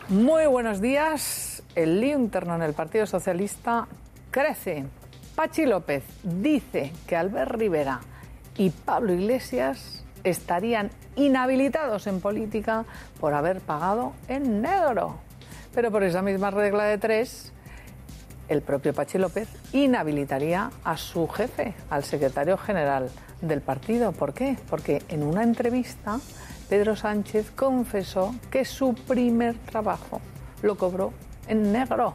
Muy buenos días. El lío interno en el Partido Socialista crece. Patxi López dice que Albert Rivera y Pablo Iglesias estarían inhabilitados en política por haber pagado en negro. Pero por esa misma regla de tres, el propio Patxi López inhabilitaría a su jefe, al secretario general del partido. ¿Por qué? Porque en una entrevista Pedro Sánchez confesó que su primer trabajo lo cobró en negro.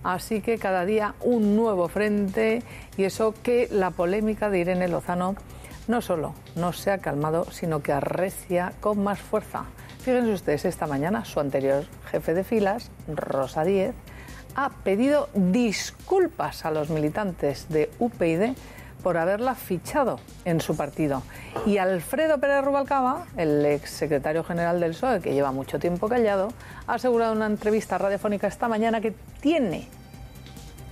Así que cada día un nuevo frente, y eso que la polémica de Irene Lozano no solo no se ha calmado, sino que arrecia con más fuerza. Fíjense ustedes, esta mañana su anterior jefe de filas, Rosa Díez, ha pedido disculpas a los militantes de UPyD por haberla fichado en su partido. Y Alfredo Pérez Rubalcaba, el exsecretario general del PSOE, que lleva mucho tiempo callado, ha asegurado en una entrevista radiofónica esta mañana que tiene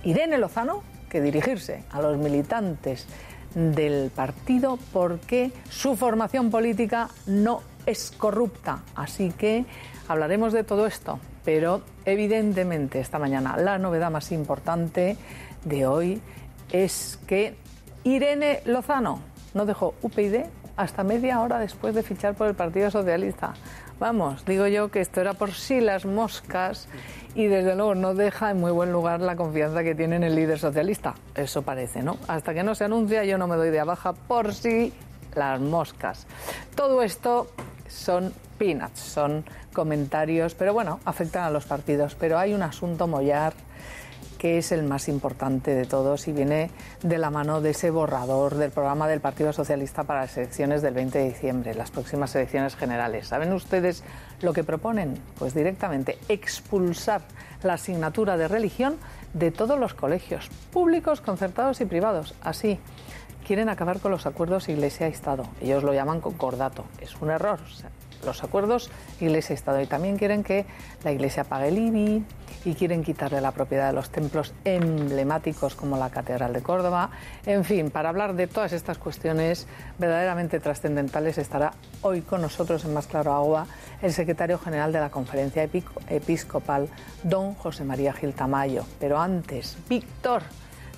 Irene Lozano que dirigirse a los militantes del partido porque su formación política no es corrupta. Así que hablaremos de todo esto, pero evidentemente esta mañana la novedad más importante de hoy es que Irene Lozano no dejó UPyD hasta media hora después de fichar por el Partido Socialista. Vamos, digo yo que esto era por sí las moscas, y desde luego no deja en muy buen lugar la confianza que tiene en el líder socialista. Eso parece, ¿no? Hasta que no se anuncia yo no me doy de baja por sí las moscas. Todo esto son peanuts, son comentarios, pero bueno, afectan a los partidos. Pero hay un asunto mollar que es el más importante de todos y viene de la mano de ese borrador del programa del Partido Socialista para las elecciones del 20 de diciembre, las próximas elecciones generales. ¿Saben ustedes lo que proponen? Pues directamente expulsar la asignatura de religión de todos los colegios, públicos, concertados y privados. Así, quieren acabar con los acuerdos Iglesia-Estado. Ellos lo llaman concordato. Es un error. O sea, los acuerdos Iglesia-Estado. Y también quieren que la Iglesia pague el IBI y quieren quitarle la propiedad de los templos emblemáticos como la Catedral de Córdoba. En fin, para hablar de todas estas cuestiones verdaderamente trascendentales estará hoy con nosotros en Más Claro Agua el secretario general de la Conferencia Episcopal, don José María Gil Tamayo. Pero antes, Víctor,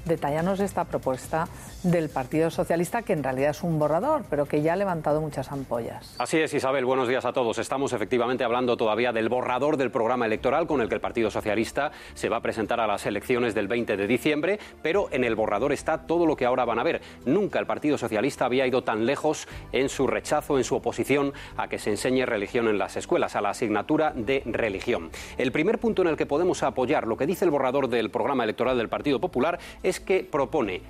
detállanos esta propuesta del Partido Socialista, que en realidad es un borrador, pero que ya ha levantado muchas ampollas. Así es, Isabel, buenos días a todos. Estamos efectivamente hablando todavía del borrador del programa electoral con el que el Partido Socialista se va a presentar a las elecciones del 20 de diciembre, pero en el borrador está todo lo que ahora van a ver. Nunca el Partido Socialista había ido tan lejos en su rechazo, en su oposición a que se enseñe religión en las escuelas, a la asignatura de religión. El primer punto en el que podemos apoyar lo que dice el borrador del programa electoral del Partido Popular es que propone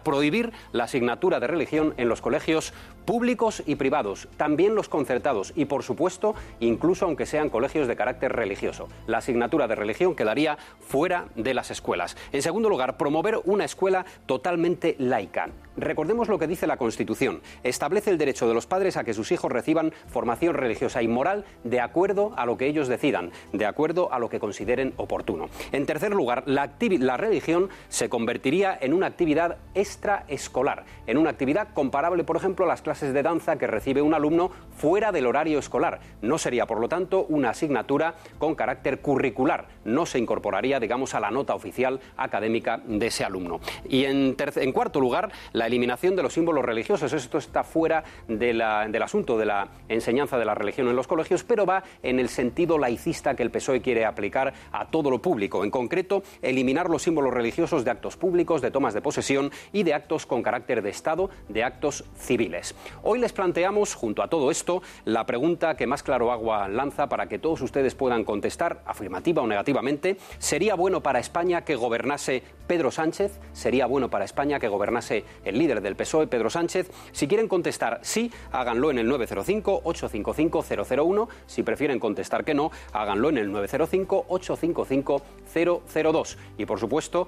prohibir la asignatura de religión en los colegios públicos y privados, también los concertados y, por supuesto, incluso aunque sean colegios de carácter religioso. La asignatura de religión quedaría fuera de las escuelas. En segundo lugar, promover una escuela totalmente laica. Recordemos lo que dice la Constitución. Establece el derecho de los padres a que sus hijos reciban formación religiosa y moral de acuerdo a lo que ellos decidan, de acuerdo a lo que consideren oportuno. En tercer lugar, la religión se convertiría en una actividad extraescolar, en una actividad comparable, por ejemplo, a las clases de danza que recibe un alumno fuera del horario escolar. No sería, por lo tanto, una asignatura con carácter curricular. No se incorporaría, digamos, a la nota oficial académica de ese alumno. Y en cuarto lugar, la eliminación de los símbolos religiosos. Esto está fuera del asunto de la enseñanza de la religión en los colegios, pero va en el sentido laicista que el PSOE quiere aplicar a todo lo público. En concreto, eliminar los símbolos religiosos de actos públicos, de tomas de posesión y de actos con carácter de Estado, de actos civiles. Hoy les planteamos, junto a todo esto, la pregunta que Más Claro Agua lanza para que todos ustedes puedan contestar, afirmativa o negativamente. ¿Sería bueno para España que gobernase Pedro Sánchez? ¿Sería bueno para España que gobernase el el líder del PSOE, Pedro Sánchez. Si quieren contestar sí, háganlo en el 905-855-001. Si prefieren contestar que no, háganlo en el 905-855-002. Y por supuesto,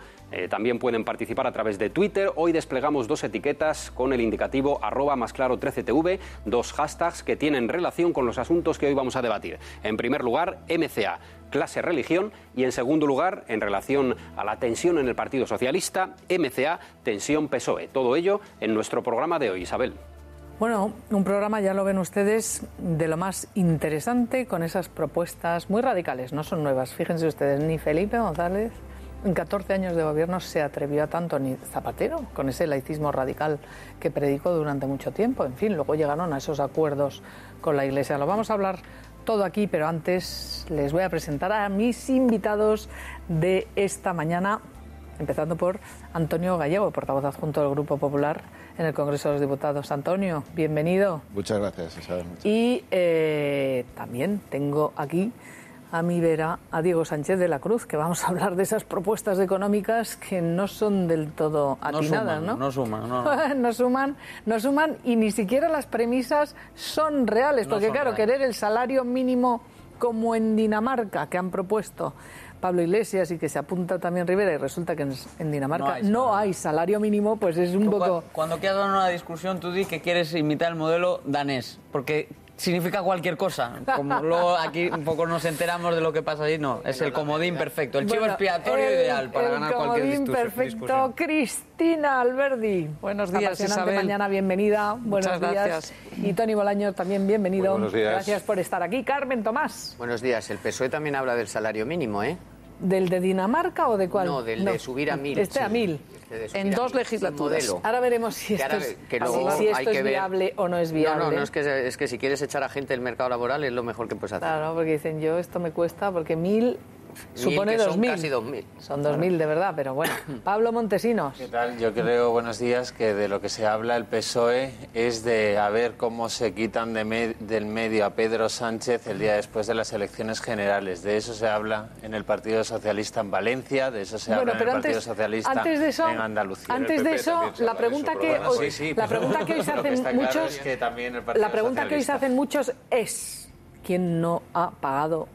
también pueden participar a través de Twitter. Hoy desplegamos 2 etiquetas con el indicativo @másclaro13tv, 2 hashtags que tienen relación con los asuntos que hoy vamos a debatir. En primer lugar, MCA, clase, religión, y en segundo lugar, en relación a la tensión en el Partido Socialista, MCA, tensión PSOE. Todo ello en nuestro programa de hoy, Isabel. Bueno, un programa, ya lo ven ustedes, de lo más interesante, con esas propuestas muy radicales, no son nuevas. Fíjense ustedes, ni Felipe González en 14 años de gobierno se atrevió a tanto, ni Zapatero, con ese laicismo radical que predicó durante mucho tiempo. En fin, luego llegaron a esos acuerdos con la Iglesia. Lo vamos a hablar todo aquí, pero antes les voy a presentar a mis invitados de esta mañana, empezando por Antonio Gallego, portavoz adjunto del Grupo Popular en el Congreso de los Diputados. Antonio, bienvenido. Muchas gracias, Isabel. Y también tengo aquí a mi vera a Diego Sánchez de la Cruz, que vamos a hablar de esas propuestas económicas que no son del todo atinadas, ¿no? No suman. No suman y ni siquiera las premisas son reales, porque claro, querer el salario mínimo como en Dinamarca, que han propuesto Pablo Iglesias y que se apunta también Rivera, y resulta que en Dinamarca no hay salario mínimo, pues es un poco... Cuando quieras dar una discusión, tú di que quieres imitar el modelo danés, porque significa cualquier cosa. Como luego aquí un poco nos enteramos de lo que pasa allí, no, es el comodín perfecto, el chivo expiatorio ideal para ganar cualquier discusión. El comodín perfecto. Cristina Alberdi. Buenos días, apasionante Isabel. Mañana, bienvenida. Buenos días. Gracias. Y Toni Bolaños también, bienvenido. Buenos días. Gracias por estar aquí. Carmen Tomás. Buenos días. El PSOE también habla del salario mínimo, ¿eh? ¿Del de Dinamarca o de cuál? No, del de subir a 1.000. Este a 1.000. En 2 legislaturas. Ahora veremos si esto es viable o no es viable. No, es que si quieres echar a gente del mercado laboral es lo mejor que puedes hacer. Claro, porque dicen yo esto me cuesta porque 1.000 supone 2.000. Son Casi 2.000. Son 2.000 de verdad, pero bueno. Pablo Montesinos. ¿Qué tal? Yo creo, buenos días, que de lo que se habla el PSOE es de a ver cómo se quitan del medio a Pedro Sánchez el día después de las elecciones generales. De eso se habla en el Partido Socialista en Valencia, de eso se habla en el Partido Socialista en Andalucía. Antes de eso, la pregunta que hoy se hacen muchos es ¿quién no ha pagado,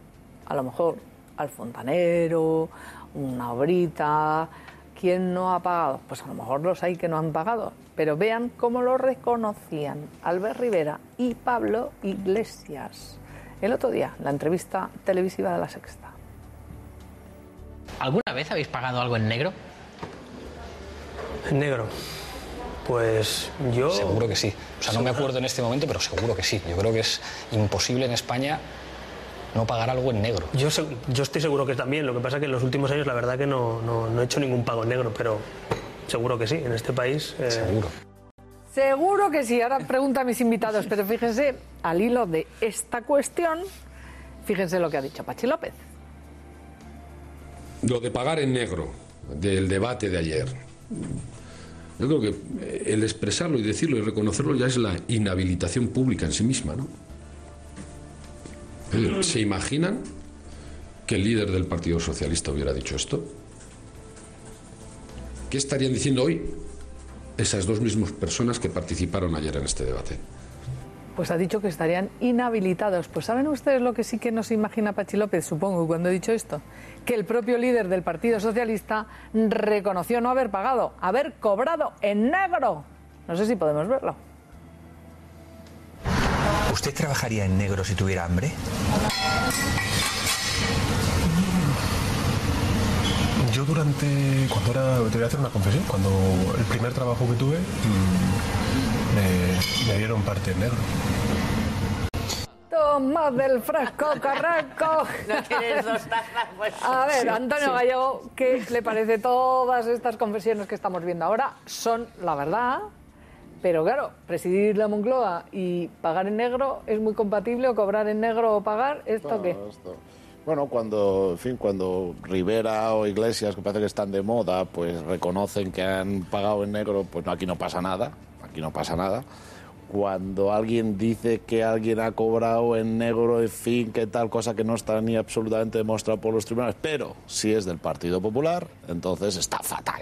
a lo mejor, al fontanero, una obrita? ¿Quién no ha pagado? Pues a lo mejor los hay que no han pagado, pero vean cómo lo reconocían Albert Rivera y Pablo Iglesias el otro día, la entrevista televisiva de La Sexta. ¿Alguna vez habéis pagado algo en negro? ¿En negro? Pues yo... Seguro que sí. O sea, no me acuerdo en este momento, pero seguro que sí. Yo creo que es imposible en España no pagar algo en negro. Yo estoy seguro que también. Lo que pasa es que en los últimos años la verdad que no he hecho ningún pago en negro, pero seguro que sí, en este país... Seguro. Seguro que sí. Ahora pregunta a mis invitados, pero fíjense, al hilo de esta cuestión, fíjense lo que ha dicho Pachi López. Lo de pagar en negro, del debate de ayer, yo creo que el expresarlo y decirlo y reconocerlo ya es la inhabilitación pública en sí misma, ¿no? ¿Se imaginan que el líder del Partido Socialista hubiera dicho esto? ¿Qué estarían diciendo hoy esas dos mismas personas que participaron ayer en este debate? Pues ha dicho que estarían inhabilitados. Pues ¿saben ustedes lo que sí que nos imagina Pachi López, supongo, cuando he dicho esto? Que el propio líder del Partido Socialista reconoció no haber pagado, haber cobrado en negro. No sé si podemos verlo. ¿Usted trabajaría en negro si tuviera hambre? Yo te voy a hacer una confesión, cuando el primer trabajo que tuve me dieron parte en negro. Toma del fresco, carraco. No tienes dos tazas, pues. A ver, Antonio Gallego, ¿qué le parece? Todas estas confesiones que estamos viendo ahora son la verdad, pero claro, presidir la Moncloa y pagar en negro es muy compatible, o cobrar en negro o pagar, ¿esto qué? Bueno, cuando Rivera o Iglesias, que parece que están de moda, pues reconocen que han pagado en negro, pues aquí no pasa nada. cuando alguien dice que alguien ha cobrado en negro, en fin, que tal cosa que no está ni absolutamente demostrado por los tribunales, pero si es del Partido Popular, entonces está fatal.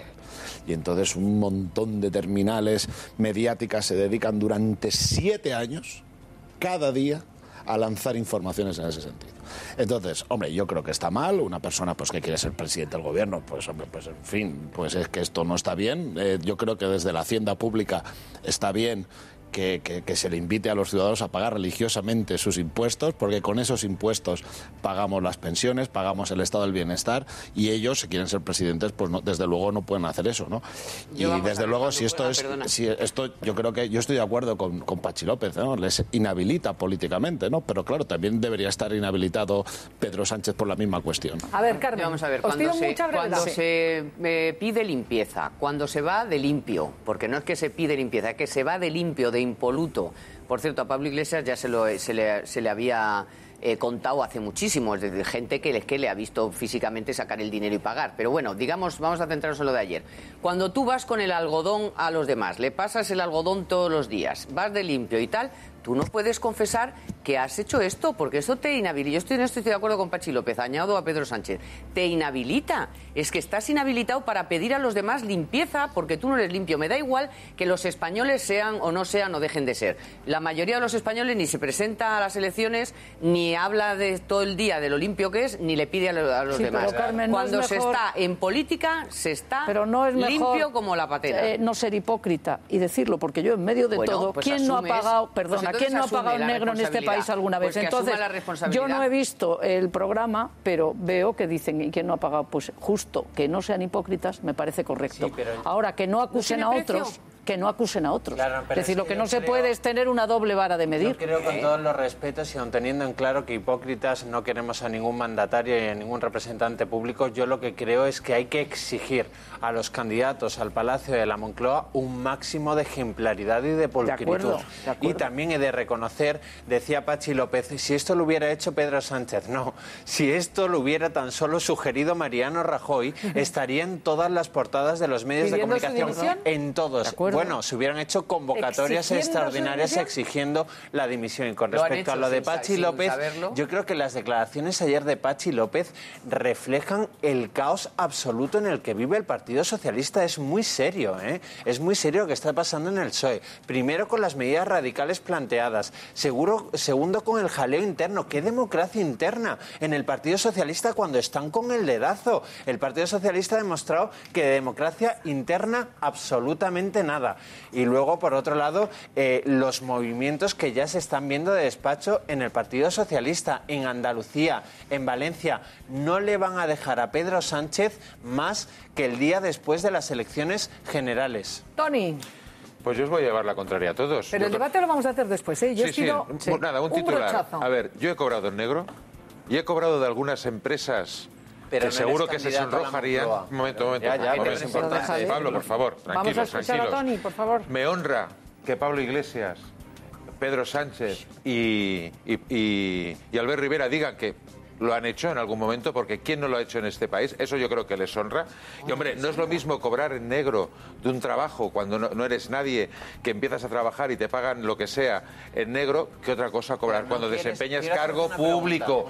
Y entonces un montón de terminales mediáticas se dedican durante 7 años, cada día, a lanzar informaciones en ese sentido. Entonces, hombre, yo creo que está mal. Una persona pues que quiere ser presidente del gobierno, pues hombre, pues en fin, pues es que esto no está bien. Yo creo que desde la hacienda pública está bien que se le invite a los ciudadanos a pagar religiosamente sus impuestos, porque con esos impuestos pagamos las pensiones, pagamos el estado del bienestar, y ellos, si quieren ser presidentes, pues no, desde luego no pueden hacer eso, ¿no? Y desde luego, si esto yo creo que yo estoy de acuerdo con Patxi López, ¿no? Les inhabilita políticamente, ¿no? Pero claro, también debería estar inhabilitado Pedro Sánchez por la misma cuestión. A ver, Carmen, vamos a ver, os pido mucha brevedad. cuando se pide limpieza, cuando se va de limpio, porque no es que se pide limpieza, es que se va de limpio, de impoluto. Por cierto, a Pablo Iglesias ya se le había contado hace muchísimo, es decir, gente que le ha visto físicamente sacar el dinero y pagar. Pero bueno, digamos, vamos a centrarnos en lo de ayer. Cuando tú vas con el algodón a los demás, le pasas el algodón todos los días, vas de limpio y tal, tú no puedes confesar que has hecho esto, porque eso te inhabilita. Yo estoy de acuerdo con Patxi López, añado a Pedro Sánchez. Te inhabilita. Es que estás inhabilitado para pedir a los demás limpieza, porque tú no eres limpio. Me da igual que los españoles sean o no sean o dejen de ser. La mayoría de los españoles ni se presenta a las elecciones, ni habla de todo el día de lo limpio que es, ni le pide a los demás. Pero, Carmen, cuando no es mejor... se está en política, se está no es limpio mejor, como la patera. No ser hipócrita y decirlo, porque yo en medio de todo, pues ¿quién no ha pagado, ¿quién no ha pagado en negro en este país alguna vez? Pues entonces, yo no he visto el programa, pero veo que dicen, ¿y quién no ha pagado? Pues justo, que no sean hipócritas me parece correcto. Sí, ahora, que no acusen a otros... que no acusen a otros. Claro, es decir, lo que no se puede es tener una doble vara de medir. Yo creo, con todos los respetos y aun teniendo en claro que hipócritas no queremos a ningún mandatario y a ningún representante público, yo lo que creo es que hay que exigir a los candidatos al Palacio de la Moncloa un máximo de ejemplaridad y de pulcritud. De acuerdo. Y también he de reconocer, decía Patxi López, si esto lo hubiera hecho Pedro Sánchez, no. Si esto lo hubiera tan solo sugerido Mariano Rajoy, estaría en todas las portadas de los medios de comunicación, en todos. Bueno, se hubieran hecho convocatorias extraordinarias exigiendo la dimisión. Y con respecto a lo de Patxi López, yo creo que las declaraciones ayer de Patxi López reflejan el caos absoluto en el que vive el Partido Socialista. Es muy serio, ¿eh? Es muy serio lo que está pasando en el PSOE. Primero, con las medidas radicales planteadas. Segundo, con el jaleo interno. ¿Qué democracia interna en el Partido Socialista cuando están con el dedazo? El Partido Socialista ha demostrado que de democracia interna absolutamente nada. Y luego, por otro lado, los movimientos que ya se están viendo de despacho en el Partido Socialista, en Andalucía, en Valencia. No le van a dejar a Pedro Sánchez más que el día después de las elecciones generales. Tony. Pues yo os voy a llevar la contraria a todos. Pero el debate lo vamos a hacer después, ¿eh? Yo sí, nada, un titular. Brochazo. A ver, yo he cobrado en negro y he cobrado de algunas empresas... Pero que seguro que se sonrojarían. Un momento. Pablo, por favor, tranquilos. Vamos a escuchar a Tony, por favor. Me honra que Pablo Iglesias, Pedro Sánchez y Albert Rivera digan que lo han hecho en algún momento, porque ¿quién no lo ha hecho en este país? Eso yo creo que les honra. Y, hombre, no es lo mismo cobrar en negro de un trabajo cuando no eres nadie, que empiezas a trabajar y te pagan lo que sea en negro, que otra cosa cobrar cuando desempeñas cargo público.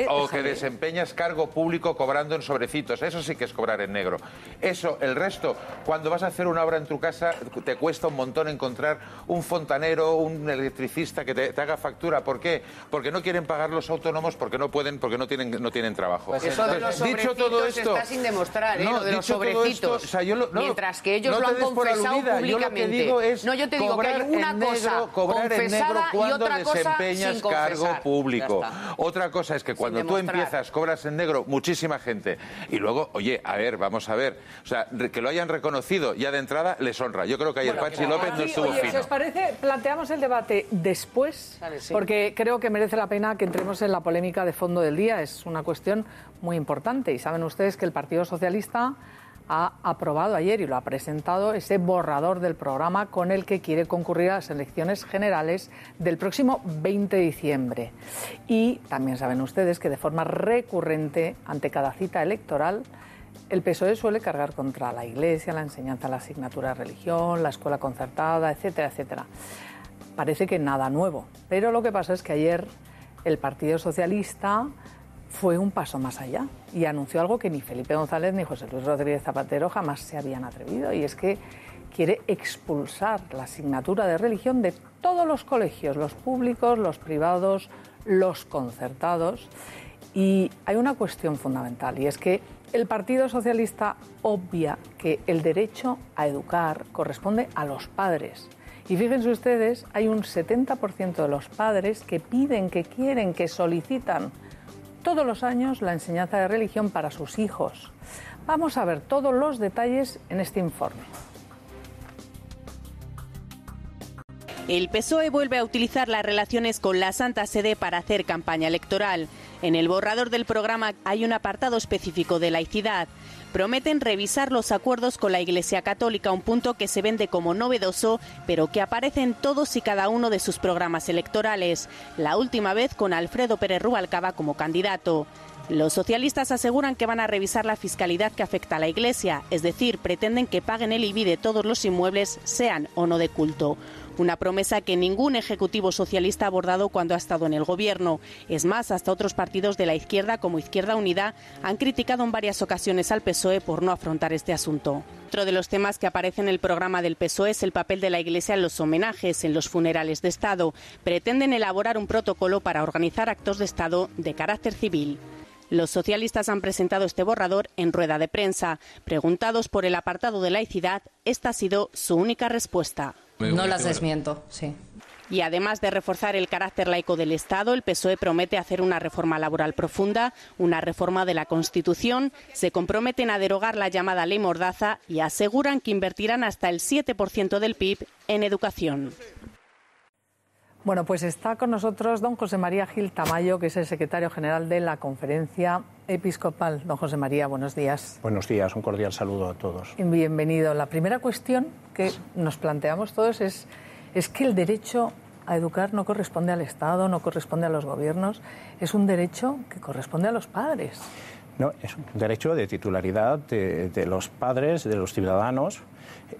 O que desempeñas cargo público cobrando en sobrecitos. Eso sí que es cobrar en negro. Eso, el resto, cuando vas a hacer una obra en tu casa, te cuesta un montón encontrar un fontanero, un electricista que te haga factura. ¿Por qué? Porque no quieren pagar los autónomos, porque no pueden, porque no tienen trabajo. Pues eso de los sobrecitos está sin demostrar, ¿eh? Lo de los sobrecitos. Mientras que ellos lo han confesado públicamente. Yo te digo que hay una cosa confesada y otra cosa desempeñas sin confesar. Cargo público. Otra cosa es que cuando tú empiezas, cobras en negro muchísima gente. Y luego, oye, a ver, vamos a ver. O sea, que lo hayan reconocido ya de entrada les honra. Yo creo que ayer Patxi López no estuvo fino. Si os parece, planteamos el debate después, porque creo que merece la pena que entremos en la polémica de fondo del día. Es una cuestión muy importante y saben ustedes que el Partido Socialista ha aprobado ayer y lo ha presentado ese borrador del programa con el que quiere concurrir a las elecciones generales del próximo 20 de diciembre. Y también saben ustedes que de forma recurrente, ante cada cita electoral, el PSOE suele cargar contra la Iglesia, la enseñanza, la asignatura de religión, la escuela concertada, etcétera, etcétera. parece que nada nuevo. Pero lo que pasa es que ayer el Partido Socialista fue un paso más allá y anunció algo que ni Felipe González ni José Luis Rodríguez Zapatero jamás se habían atrevido, y es que quiere expulsar la asignatura de religión de todos los colegios, los públicos, los privados, los concertados. Y hay una cuestión fundamental, y es que el Partido Socialista obvia que el derecho a educar corresponde a los padres. Y fíjense ustedes, hay un 70% de los padres que piden, que quieren, que solicitan todos los años la enseñanza de religión para sus hijos. Vamos a ver todos los detalles en este informe. El PSOE vuelve a utilizar las relaciones con la Santa Sede para hacer campaña electoral. En el borrador del programa hay un apartado específico de laicidad. Prometen revisar los acuerdos con la Iglesia Católica, un punto que se vende como novedoso, pero que aparece en todos y cada uno de sus programas electorales. La última vez con Alfredo Pérez Rubalcaba como candidato. Los socialistas aseguran que van a revisar la fiscalidad que afecta a la Iglesia, es decir, pretenden que paguen el IBI de todos los inmuebles, sean o no de culto. Una promesa que ningún ejecutivo socialista ha abordado cuando ha estado en el gobierno. Es más, hasta otros partidos de la izquierda, como Izquierda Unida, han criticado en varias ocasiones al PSOE por no afrontar este asunto. Otro de los temas que aparece en el programa del PSOE es el papel de la Iglesia en los homenajes, en los funerales de Estado. Pretenden elaborar un protocolo para organizar actos de Estado de carácter civil. Los socialistas han presentado este borrador en rueda de prensa. Preguntados por el apartado de laicidad, esta ha sido su única respuesta. No las desmiento, sí. Y además de reforzar el carácter laico del Estado, el PSOE promete hacer una reforma laboral profunda, una reforma de la Constitución, se comprometen a derogar la llamada Ley Mordaza y aseguran que invertirán hasta el 7% del PIB en educación. Bueno, pues está con nosotros don José María Gil Tamayo, que es el secretario general de la Conferencia Episcopal. Don José María, buenos días. Buenos días, un cordial saludo a todos. Bienvenido. La primera cuestión que nos planteamos todos es que el derecho a educar no corresponde al Estado, no corresponde a los gobiernos, es un derecho que corresponde a los padres. No, es un derecho de titularidad de los padres, de los ciudadanos,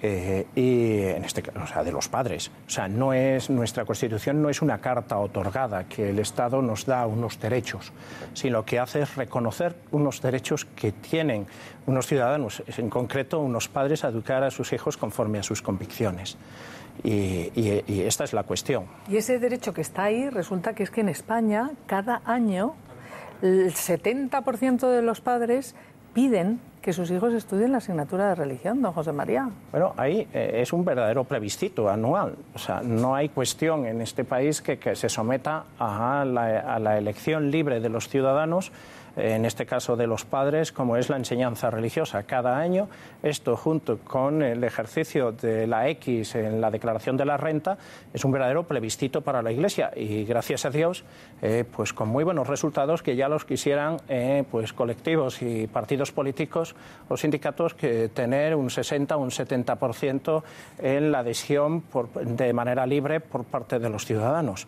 y en este caso, o sea, de los padres. O sea, no es, nuestra Constitución no es una carta otorgada que el Estado nos da unos derechos, sino lo que hace es reconocer unos derechos que tienen unos ciudadanos, en concreto unos padres, a educar a sus hijos conforme a sus convicciones. Y esta es la cuestión. Y ese derecho que está ahí, resulta que es que en España cada año el 70% de los padres piden que sus hijos estudien la asignatura de religión, don José María. Bueno, ahí es un verdadero plebiscito anual. O sea, no hay cuestión en este país que se someta a la elección libre de los ciudadanos, en este caso de los padres, como es la enseñanza religiosa. Cada año, esto junto con el ejercicio de la X en la declaración de la renta, es un verdadero plebiscito para la Iglesia, y gracias a Dios, pues con muy buenos resultados, que ya los quisieran pues colectivos y partidos políticos o sindicatos, que tener un 60 o un 70% en la adhesión de manera libre por parte de los ciudadanos.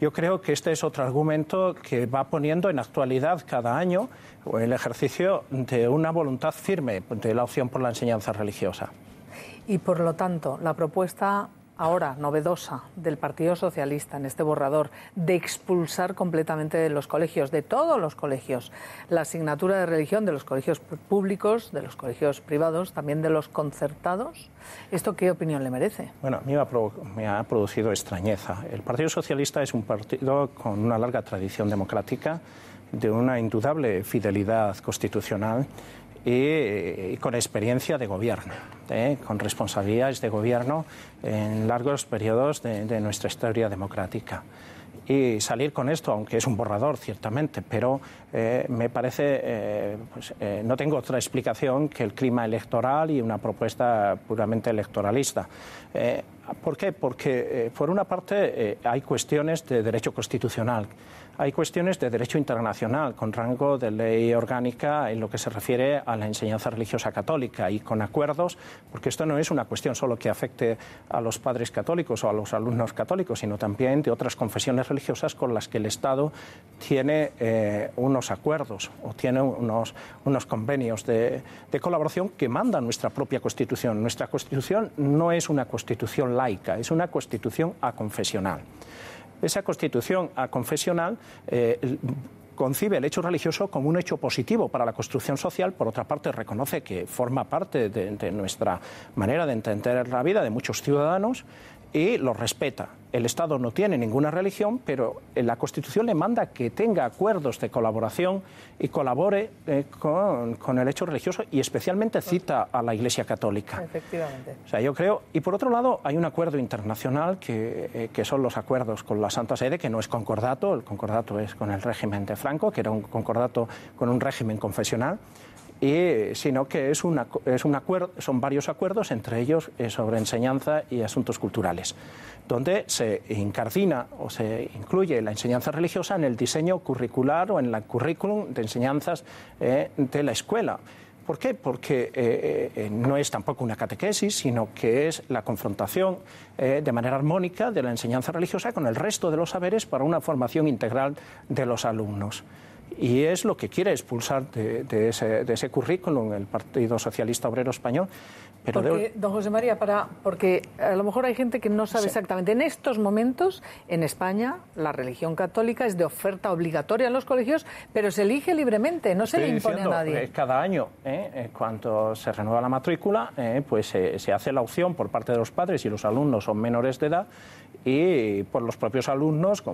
Yo creo que este es otro argumento que va poniendo en actualidad cada año el ejercicio de una voluntad firme de la opción por la enseñanza religiosa. Y por lo tanto, la propuesta ahora novedosa del Partido Socialista en este borrador de expulsar completamente de los colegios, de todos los colegios, la asignatura de religión, de los colegios públicos, de los colegios privados, también de los concertados, ¿esto qué opinión le merece? Bueno, a mí me ha producido extrañeza. El Partido Socialista es un partido con una larga tradición democrática, de una indudable fidelidad constitucional y con experiencia de gobierno, con responsabilidades de gobierno en largos periodos de nuestra historia democrática. Y salir con esto, aunque es un borrador, ciertamente, pero me parece, no tengo otra explicación que el clima electoral y una propuesta puramente electoralista. ¿Por qué? Porque, por una parte, hay cuestiones de derecho constitucional, hay cuestiones de derecho internacional con rango de ley orgánica en lo que se refiere a la enseñanza religiosa católica, y con acuerdos, porque esto no es una cuestión solo que afecte a los padres católicos o a los alumnos católicos, sino también de otras confesiones religiosas con las que el Estado tiene unos acuerdos o tiene unos convenios de colaboración que manda nuestra propia Constitución. Nuestra Constitución no es una Constitución laica, es una constitución aconfesional. Esa constitución aconfesional concibe el hecho religioso como un hecho positivo para la construcción social. Por otra parte, reconoce que forma parte de nuestra manera de entender la vida de muchos ciudadanos y lo respeta. El Estado no tiene ninguna religión, pero la Constitución le manda que tenga acuerdos de colaboración y colabore con el hecho religioso, y especialmente cita a la Iglesia Católica. Efectivamente. O sea, yo creo, y por otro lado hay un acuerdo internacional que son los acuerdos con la Santa Sede, que no es concordato. El concordato es con el régimen de Franco, que era un concordato con un régimen confesional, sino que es un acuerdo, son varios acuerdos, entre ellos sobre enseñanza y asuntos culturales, donde se incardina o se incluye la enseñanza religiosa en el diseño curricular o en el currículum de enseñanzas de la escuela. ¿Por qué? Porque no es tampoco una catequesis, sino que es la confrontación de manera armónica de la enseñanza religiosa con el resto de los saberes para una formación integral de los alumnos. Y es lo que quiere expulsar de ese currículum el Partido Socialista Obrero Español. Pero don José María, porque a lo mejor hay gente que no sabe exactamente. En estos momentos, en España, la religión católica es de oferta obligatoria en los colegios, pero se elige libremente, no se le impone a nadie. Cada año, cuando se renueva la matrícula, pues se hace la opción por parte de los padres, si los alumnos son menores de edad, y por los propios alumnos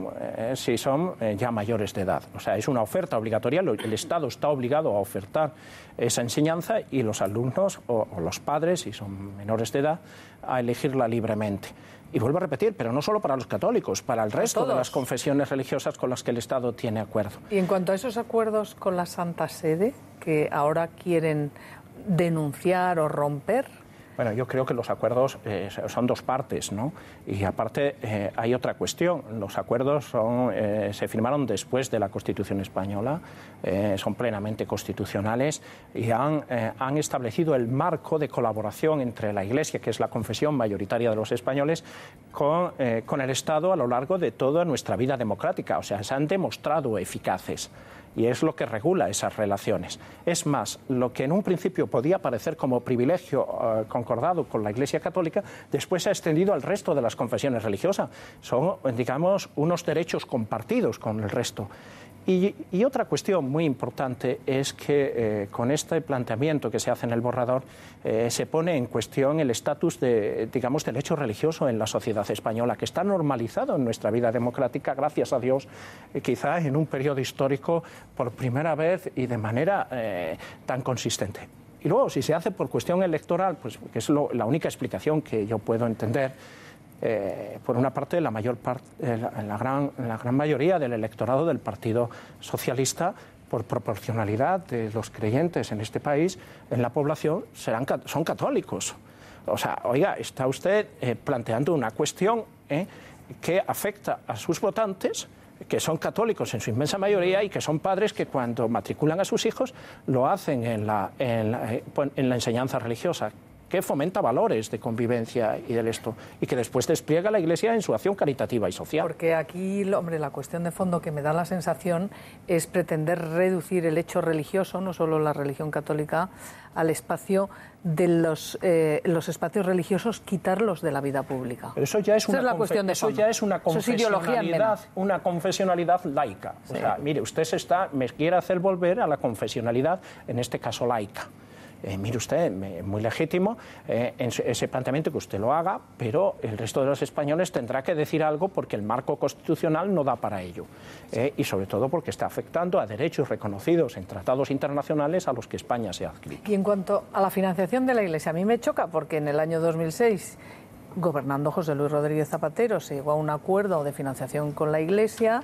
si son ya mayores de edad. O sea, es una oferta obligatoria, el Estado está obligado a ofertar esa enseñanza y los alumnos o los padres, si son menores de edad, a elegirla libremente. Y vuelvo a repetir, pero no solo para los católicos, para el resto de las confesiones religiosas con las que el Estado tiene acuerdo. Y en cuanto a esos acuerdos con la Santa Sede, que ahora quieren denunciar o romper... Bueno, yo creo que los acuerdos son dos partes, ¿no? Y aparte hay otra cuestión. Los acuerdos se firmaron después de la Constitución española, son plenamente constitucionales y han establecido el marco de colaboración entre la Iglesia, que es la confesión mayoritaria de los españoles, con el Estado a lo largo de toda nuestra vida democrática. O sea, se han demostrado eficaces. Y es lo que regula esas relaciones. Es más, lo que en un principio podía parecer como privilegio concordado con la Iglesia Católica, después se ha extendido al resto de las confesiones religiosas. Son, digamos, unos derechos compartidos con el resto. Y otra cuestión muy importante es que con este planteamiento que se hace en el borrador se pone en cuestión el estatus del hecho religioso en la sociedad española, que está normalizado en nuestra vida democrática, gracias a Dios, quizá en un periodo histórico por primera vez y de manera tan consistente. Y luego, si se hace por cuestión electoral, pues que es la única explicación que yo puedo entender, por una parte, la gran mayoría del electorado del Partido Socialista, por proporcionalidad de los creyentes en este país, en la población, son católicos. O sea, oiga, está usted planteando una cuestión que afecta a sus votantes, que son católicos en su inmensa mayoría y que son padres que cuando matriculan a sus hijos lo hacen en la enseñanza religiosa, que fomenta valores de convivencia y del esto, y que después despliega la Iglesia en su acción caritativa y social. Porque aquí, hombre, la cuestión de fondo que me da la sensación es pretender reducir el hecho religioso, no solo la religión católica, al espacio de los espacios religiosos, quitarlos de la vida pública. Pero eso ya es una cuestión de fondo. Eso ya es una confesionalidad laica. Sí. O sea, mire, usted me quiere hacer volver a la confesionalidad, en este caso laica. Mire usted, muy legítimo en ese planteamiento que usted lo haga, pero el resto de los españoles tendrá que decir algo porque el marco constitucional no da para ello. Y sobre todo porque está afectando a derechos reconocidos en tratados internacionales a los que España se ha adscrito. Y en cuanto a la financiación de la Iglesia, a mí me choca porque en el año 2006, gobernando José Luis Rodríguez Zapatero, se llegó a un acuerdo de financiación con la Iglesia.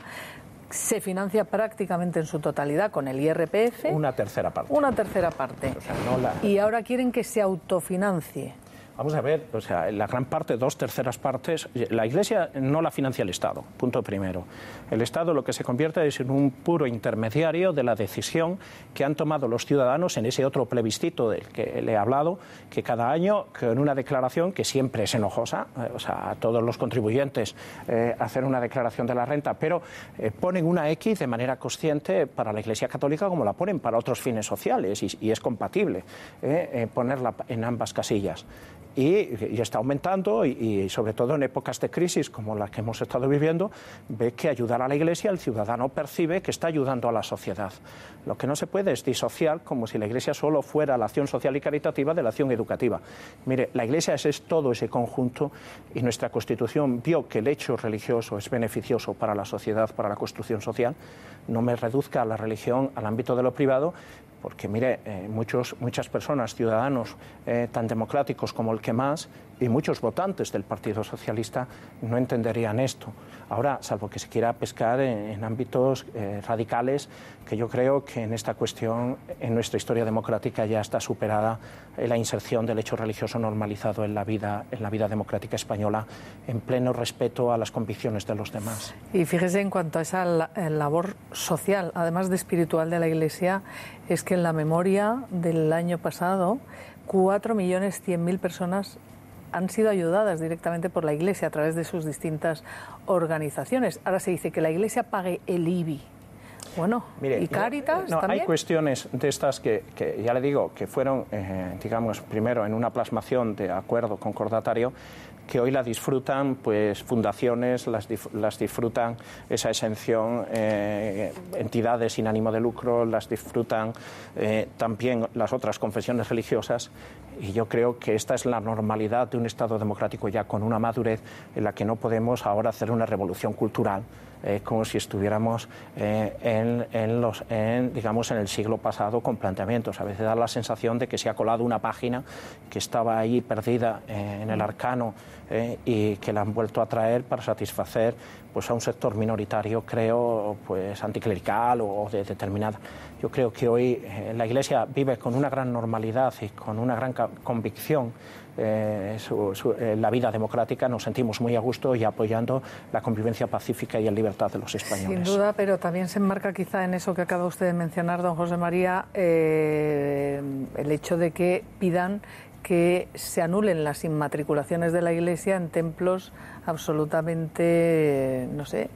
Se financia prácticamente en su totalidad con el IRPF. Una tercera parte. O sea, y ahora quieren que se autofinancie. Vamos a ver, o sea, la gran parte, 2/3 partes, la Iglesia no la financia el Estado, punto primero. El Estado lo que se convierte es en un puro intermediario de la decisión que han tomado los ciudadanos en ese otro plebiscito del que le he hablado, que cada año, con una declaración que siempre es enojosa, o sea, a todos los contribuyentes hacer una declaración de la renta, pero ponen una X de manera consciente para la Iglesia Católica como la ponen para otros fines sociales y es compatible ponerla en ambas casillas. y está aumentando y sobre todo en épocas de crisis como las que hemos estado viviendo, ve que ayudar a la Iglesia, el ciudadano percibe que está ayudando a la sociedad. Lo que no se puede es disociar como si la Iglesia solo fuera la acción social y caritativa de la acción educativa. Mire, la Iglesia es todo ese conjunto y nuestra Constitución vio que el hecho religioso es beneficioso para la sociedad, para la construcción social. No me reduzca la religión al ámbito de lo privado, porque mire, muchas personas, ciudadanos tan democráticos como el que más y muchos votantes del Partido Socialista no entenderían esto. Ahora, salvo que se quiera pescar en ámbitos radicales, que yo creo que en esta cuestión, en nuestra historia democrática ya está superada la inserción del hecho religioso normalizado en la vida democrática española, en pleno respeto a las convicciones de los demás. Y fíjese, en cuanto a esa labor social, además de espiritual de la Iglesia, es que en la memoria del año pasado, 4.100.000 personas han sido ayudadas directamente por la Iglesia a través de sus distintas organizaciones. Ahora se dice que la Iglesia pague el IBI. Bueno, mire, ¿y Cáritas también? Hay cuestiones de estas que ya le digo, que fueron, digamos, primero en una plasmación de acuerdo concordatario, que hoy la disfrutan pues fundaciones, las disfrutan esa exención, entidades sin ánimo de lucro, las disfrutan también las otras confesiones religiosas, y yo creo que esta es la normalidad de un Estado democrático ya con una madurez en la que no podemos ahora hacer una revolución cultural como si estuviéramos digamos, en el siglo pasado con planteamientos. A veces da la sensación de que se ha colado una página que estaba ahí perdida en el arcano y que la han vuelto a traer para satisfacer pues, a un sector minoritario, creo, pues anticlerical o de determinada. Yo creo que hoy la Iglesia vive con una gran normalidad y con una gran convicción la vida democrática. Nos sentimos muy a gusto y apoyando la convivencia pacífica y en libertad de los españoles. Sin duda, pero también se enmarca quizá en eso que acaba usted de mencionar, don José María, el hecho de que pidan que se anulen las inmatriculaciones de la Iglesia en templos absolutamente, no sé,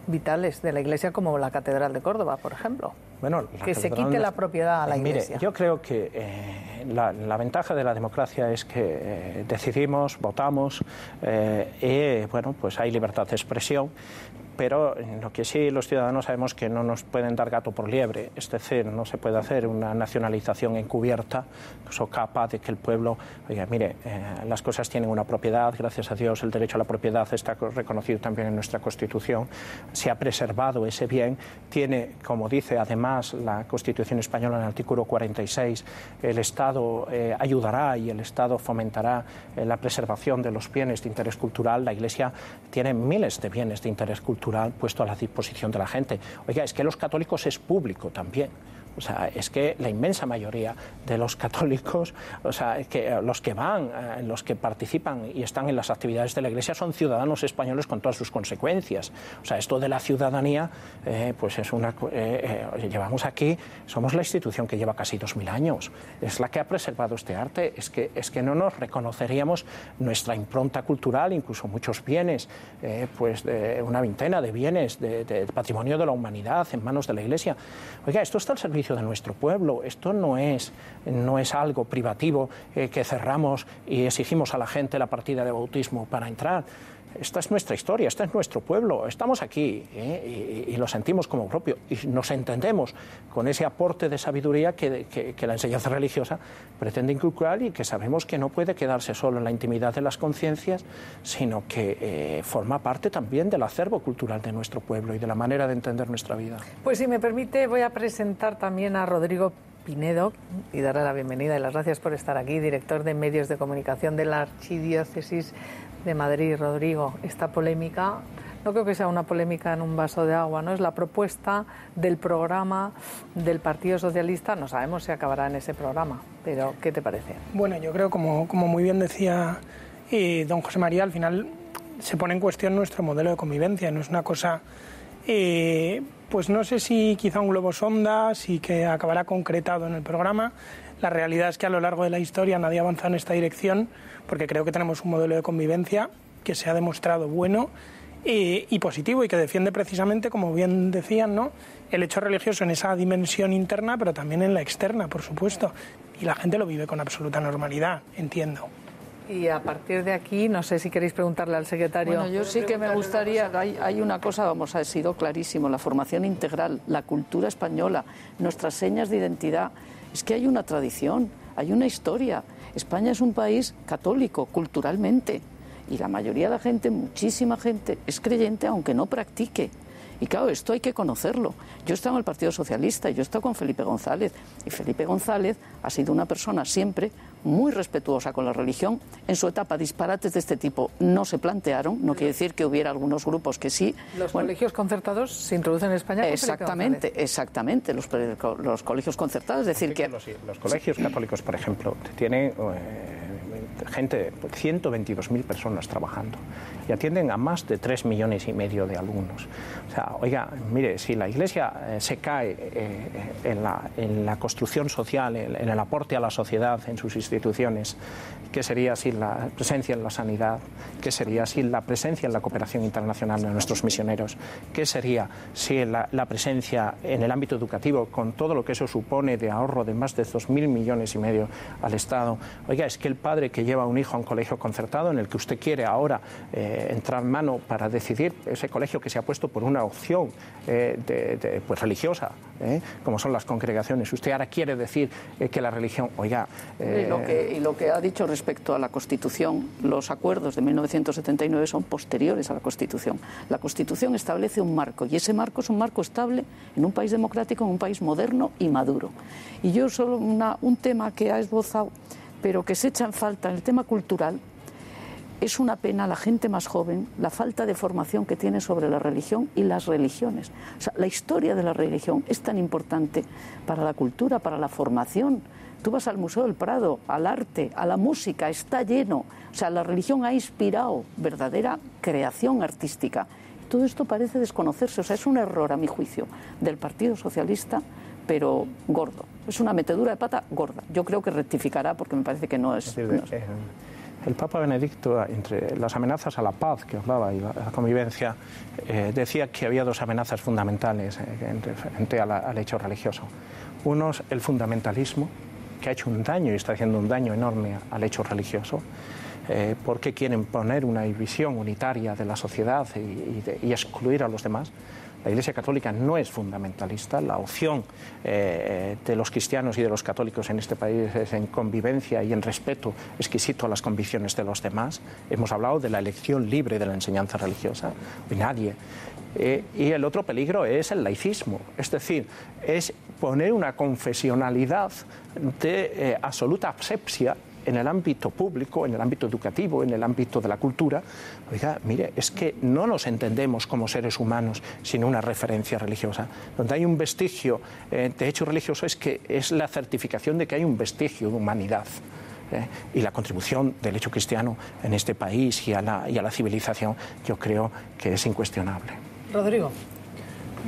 vitales de la Iglesia, como la Catedral de Córdoba, por ejemplo. Bueno, que se quite la propiedad a la Iglesia. Mire, yo creo que la ventaja de la democracia es que decidimos, votamos y bueno, pues hay libertad de expresión. Pero lo que sí los ciudadanos sabemos que no nos pueden dar gato por liebre, es decir, no se puede hacer una nacionalización encubierta, socapa de que el pueblo, oiga, mire, las cosas tienen una propiedad, gracias a Dios el derecho a la propiedad está reconocido también en nuestra Constitución, se ha preservado ese bien, tiene, como dice además la Constitución española en el artículo 46, el Estado ayudará y el Estado fomentará la preservación de los bienes de interés cultural. La Iglesia tiene miles de bienes de interés cultural puesto a la disposición de la gente. Oiga, es que los católicos es público también. O sea, es que la inmensa mayoría de los católicos, o sea, que los que van, los que participan y están en las actividades de la Iglesia son ciudadanos españoles con todas sus consecuencias. O sea, esto de la ciudadanía, pues es una... llevamos aquí, somos la institución que lleva casi 2000 años. Es la que ha preservado este arte. Es que no nos reconoceríamos nuestra impronta cultural, incluso muchos bienes, pues de una veintena de bienes de patrimonio de la humanidad en manos de la Iglesia. Oiga, esto está al servicio de nuestro pueblo. Esto no es algo privativo que cerramos y exigimos a la gente la partida de bautismo para entrar. Esta es nuestra historia, este es nuestro pueblo. Estamos aquí y lo sentimos como propio y nos entendemos con ese aporte de sabiduría que la enseñanza religiosa pretende inculcar y que sabemos que no puede quedarse solo en la intimidad de las conciencias, sino que forma parte también del acervo cultural de nuestro pueblo y de la manera de entender nuestra vida. Pues si me permite, voy a presentar también a Rodrigo Pinedo y darle la bienvenida y las gracias por estar aquí, director de Medios de Comunicación de la Archidiócesis de Madrid. Rodrigo, esta polémica, no creo que sea una polémica en un vaso de agua, ¿no? Es la propuesta del programa del Partido Socialista. No sabemos si acabará en ese programa, pero ¿qué te parece? Bueno, yo creo, como muy bien decía don José María, al final se pone en cuestión nuestro modelo de convivencia. No es una cosa, pues no sé si quizá un globo sonda, si que acabará concretado en el programa. La realidad es que a lo largo de la historia nadie ha avanzado en esta dirección, porque creo que tenemos un modelo de convivencia que se ha demostrado bueno y positivo y que defiende precisamente, como bien decían, ¿no?, el hecho religioso en esa dimensión interna, pero también en la externa, por supuesto. Y la gente lo vive con absoluta normalidad, entiendo. Y a partir de aquí, no sé si queréis preguntarle al secretario. Bueno, yo sí que me gustaría, hay una cosa, vamos, ha sido clarísimo, la formación integral, la cultura española, nuestras señas de identidad. Es que hay una tradición, hay una historia. España es un país católico, culturalmente, y la mayoría de la gente, muchísima gente, es creyente aunque no practique. Y claro, esto hay que conocerlo. Yo he estado en el Partido Socialista y yo he estado con Felipe González. Y Felipe González ha sido una persona siempre muy respetuosa con la religión. En su etapa, disparates de este tipo no se plantearon. No quiere decir que hubiera algunos grupos que sí. ¿Los colegios concertados se introducen en España? Exactamente. Los colegios concertados. Es decir, que los colegios católicos, por ejemplo, tienen gente, 122.000 personas trabajando y atienden a más de 3,5 millones de alumnos. O sea, oiga, mire, si la Iglesia se cae en la construcción social, en el aporte a la sociedad, en sus instituciones, ¿qué sería sin la presencia en la sanidad? ¿Qué sería sin la presencia en la cooperación internacional de nuestros misioneros? ¿Qué sería sin la presencia en el ámbito educativo, con todo lo que eso supone de ahorro de más de 2,5 millones al Estado? Oiga, es que el padre que lleva a un hijo a un colegio concertado, en el que usted quiere ahora entrar mano para decidir, ese colegio que se ha puesto por una opción pues religiosa, como son las congregaciones, usted ahora quiere decir que la religión, oiga... Y lo que ha dicho respecto a la Constitución, los acuerdos de 1979 son posteriores a la Constitución. La Constitución establece un marco, y ese marco es un marco estable en un país democrático, en un país moderno y maduro. Y yo solo un tema que ha esbozado, pero que se echa en falta en el tema cultural. Es una pena la gente más joven, la falta de formación que tiene sobre la religión y las religiones. O sea, la historia de la religión es tan importante para la cultura, para la formación. Tú vas al Museo del Prado, al arte, a la música, está lleno. O sea, la religión ha inspirado verdadera creación artística. Todo esto parece desconocerse. O sea, es un error, a mi juicio, del Partido Socialista, pero gordo. Es una metedura de pata gorda. Yo creo que rectificará porque me parece que no es... El Papa Benedicto, entre las amenazas a la paz que hablaba y la convivencia, decía que había dos amenazas fundamentales frente al hecho religioso. Uno es el fundamentalismo, que ha hecho un daño y está haciendo un daño enorme al hecho religioso, porque quieren poner una visión unitaria de la sociedad y excluir a los demás. La Iglesia Católica no es fundamentalista. La opción de los cristianos y de los católicos en este país es en convivencia y en respeto exquisito a las convicciones de los demás. Hemos hablado de la elección libre de la enseñanza religiosa. Y nadie. Y el otro peligro es el laicismo, es decir, es poner una confesionalidad de absoluta asepsia en el ámbito público, en el ámbito educativo, en el ámbito de la cultura. Oiga, mire, es que no nos entendemos como seres humanos sin una referencia religiosa. Donde hay un vestigio de hecho religioso es la certificación de que hay un vestigio de humanidad. Y la contribución del hecho cristiano en este país y a la civilización, yo creo que es incuestionable. Rodrigo.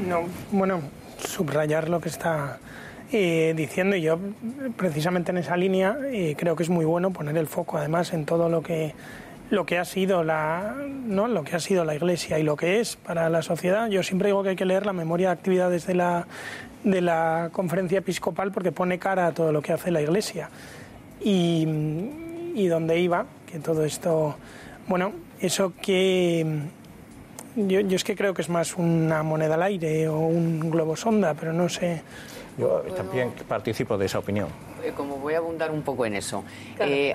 No, bueno, subrayar lo que está diciendo, y yo precisamente en esa línea creo que es muy bueno poner el foco además en todo lo que ha sido lo que ha sido la Iglesia y lo que es para la sociedad. Yo siempre digo que hay que leer la memoria de actividades de la Conferencia Episcopal porque pone cara a todo lo que hace la Iglesia y donde iba, que todo esto, bueno, eso que yo es que creo que es más una moneda al aire o un globo sonda, pero no sé. Yo también participo de esa opinión. Como voy a abundar un poco en eso,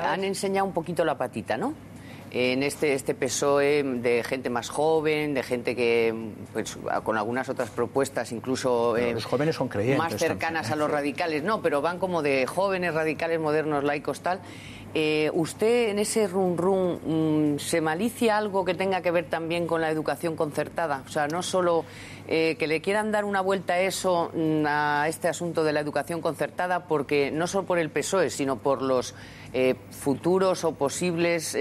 han enseñado un poquito la patita, ¿no? En este PSOE de gente más joven, de gente que, pues, con algunas otras propuestas incluso los jóvenes son creyentes, más cercanas a los radicales, no, pero van como de jóvenes radicales, modernos, laicos, tal. ¿Usted en ese rum se malicia algo que tenga que ver también con la educación concertada? O sea, no solo que le quieran dar una vuelta a eso, a este asunto de la educación concertada, porque no solo por el PSOE, sino por los futuros o posibles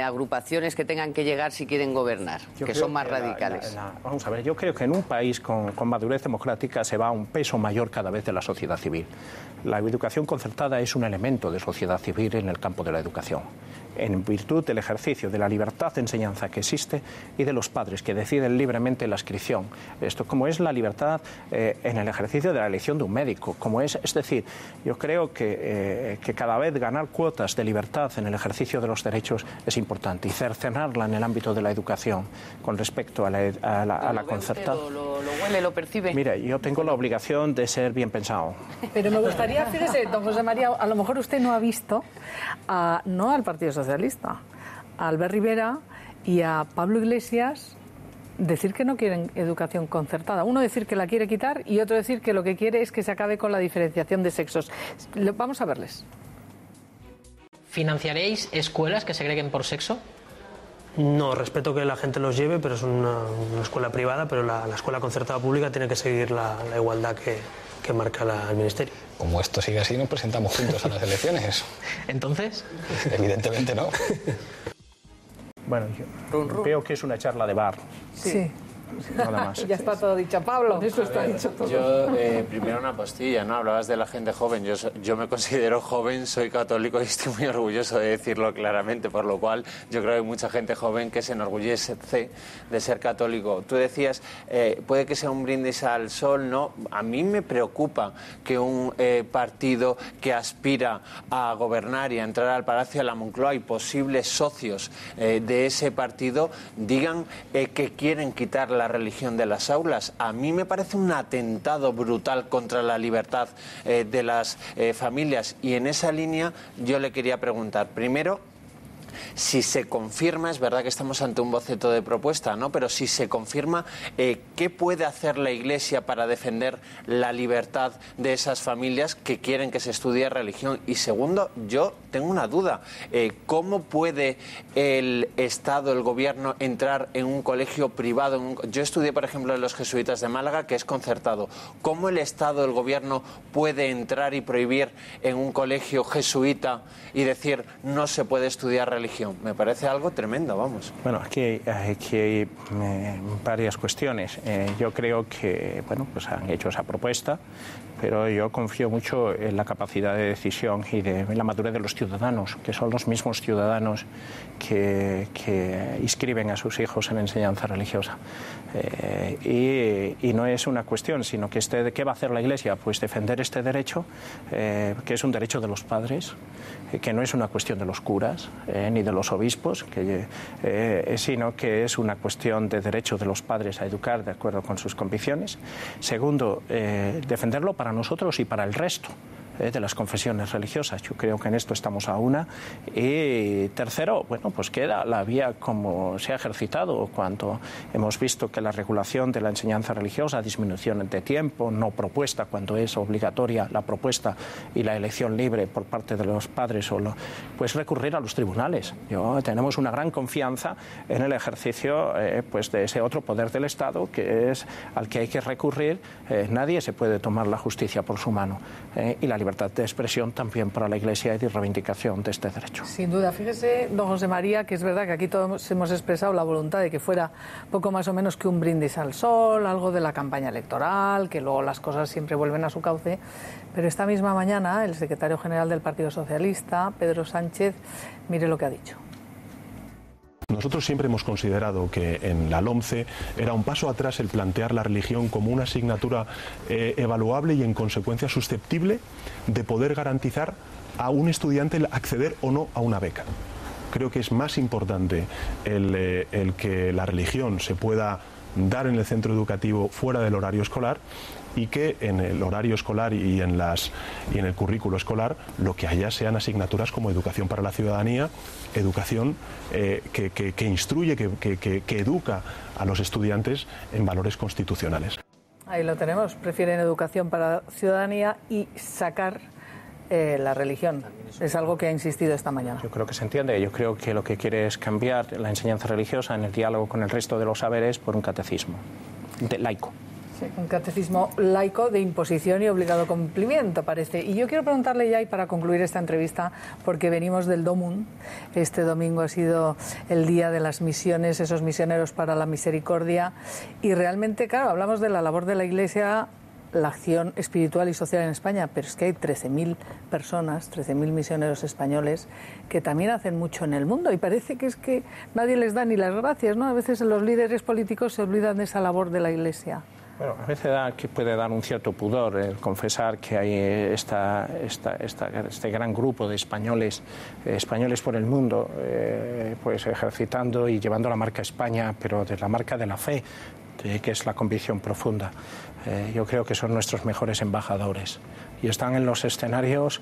agrupaciones que tengan que llegar si quieren gobernar, que son más radicales. Vamos a ver, yo creo que en un país con madurez democrática se va a un peso mayor cada vez de la sociedad civil. La educación concertada es un elemento de sociedad civil en el campo de la educación. en virtud del ejercicio de la libertad de enseñanza que existe y de los padres que deciden libremente la inscripción. Esto como es la libertad en el ejercicio de la elección de un médico, es decir, yo creo que cada vez ganar cuotas de libertad en el ejercicio de los derechos es importante y cercenarla en el ámbito de la educación con respecto a la concertada. ¿Lo huele, lo percibe? Mire, yo tengo la obligación de ser bien pensado. Pero me gustaría, fíjese, don José María, a lo mejor usted no ha visto, no al Partido Socialista, a Albert Rivera y a Pablo Iglesias decir que no quieren educación concertada. Uno decir que la quiere quitar y otro decir que lo que quiere es que se acabe con la diferenciación de sexos. Vamos a verles. ¿Financiaréis escuelas que segreguen por sexo? No, respeto que la gente los lleve, pero es una escuela privada, pero la escuela concertada pública tiene que seguir la igualdad que marca el Ministerio. Como esto sigue así, nos presentamos juntos a las elecciones. ¿Entonces? Evidentemente no. Bueno, yo veo que es una charla de bar. Sí. Nada más. Ya está todo dicho, Pablo. Eso está dicho todo. Yo, primero una postilla, ¿no? Hablabas de la gente joven. Yo me considero joven, soy católico y estoy muy orgulloso de decirlo claramente, por lo cual yo creo que hay mucha gente joven que se enorgullece de ser católico. Tú decías, puede que sea un brindis al sol, ¿no? A mí me preocupa que un partido que aspira a gobernar y a entrar al Palacio de la Moncloa y posibles socios de ese partido digan que quieren quitar la religión de las aulas. A mí me parece un atentado brutal contra la libertad de las familias, y en esa línea yo le quería preguntar, primero, si se confirma, es verdad que estamos ante un boceto de propuesta, ¿no? Pero si se confirma, ¿qué puede hacer la Iglesia para defender la libertad de esas familias que quieren que se estudie religión? Y segundo, yo tengo una duda. ¿Cómo puede el Estado, el Gobierno, entrar en un colegio privado? Yo estudié, por ejemplo, en los jesuitas de Málaga, que es concertado. ¿Cómo el Estado, el Gobierno, puede entrar y prohibir en un colegio jesuita y decir no se puede estudiar religión? Me parece algo tremendo, vamos. Bueno, aquí hay varias cuestiones. Yo creo que, pues han hecho esa propuesta, pero yo confío mucho en la capacidad de decisión y en la madurez de los ciudadanos, que son los mismos ciudadanos que inscriben a sus hijos en enseñanza religiosa. Y no es una cuestión, sino que ¿qué va a hacer la Iglesia? Pues defender este derecho, que es un derecho de los padres, que no es una cuestión de los curas ni de los obispos, sino que es una cuestión de derecho de los padres a educar de acuerdo con sus convicciones. Segundo, defenderlo para nosotros y para el resto de las confesiones religiosas. Yo creo que en esto estamos a una. Y tercero, pues queda la vía como se ha ejercitado cuando hemos visto que la regulación de la enseñanza religiosa, disminución de tiempo, no propuesta cuando es obligatoria la propuesta y la elección libre por parte de los padres, pues recurrir a los tribunales. Tenemos una gran confianza en el ejercicio de ese otro poder del Estado que es al que hay que recurrir. Nadie se puede tomar la justicia por su mano, y la libertad de expresión también para la Iglesia y de reivindicación de este derecho. Sin duda. Fíjese, don José María, que es verdad que aquí todos hemos expresado la voluntad de que fuera poco más o menos que un brindis al sol, algo de la campaña electoral, que luego las cosas siempre vuelven a su cauce, pero esta misma mañana el secretario general del Partido Socialista, Pedro Sánchez, mire lo que ha dicho. Nosotros siempre hemos considerado que en la LOMCE era un paso atrás el plantear la religión como una asignatura evaluable y en consecuencia susceptible de poder garantizar a un estudiante el acceder o no a una beca. Creo que es más importante el que la religión se pueda dar en el centro educativo fuera del horario escolar, y que en el horario escolar y en el currículo escolar lo que haya sean asignaturas como educación para la ciudadanía, educación que instruye, que educa a los estudiantes en valores constitucionales. Ahí lo tenemos, prefieren educación para la ciudadanía y sacar la religión. Es algo que ha insistido esta mañana. Yo creo que se entiende. Yo creo que lo que quiere es cambiar la enseñanza religiosa en el diálogo con el resto de los saberes por un catecismo laico. Sí, un catecismo laico de imposición y obligado cumplimiento, parece. Y yo quiero preguntarle ya, y para concluir esta entrevista, porque venimos del Domum, este domingo ha sido el día de las misiones, esos misioneros para la misericordia, y realmente, claro, hablamos de la labor de la Iglesia la acción espiritual y social en España, pero es que hay 13.000 personas, 13.000 misioneros españoles que también hacen mucho en el mundo y parece que es que nadie les da ni las gracias, ¿no? A veces los líderes políticos se olvidan de esa labor de la Iglesia. Bueno, a veces puede dar un cierto pudor el confesar que hay este gran grupo de españoles por el mundo, pues ejercitando y llevando la marca España, pero de la marca de la fe, que es la convicción profunda. Yo creo que son nuestros mejores embajadores y están en los escenarios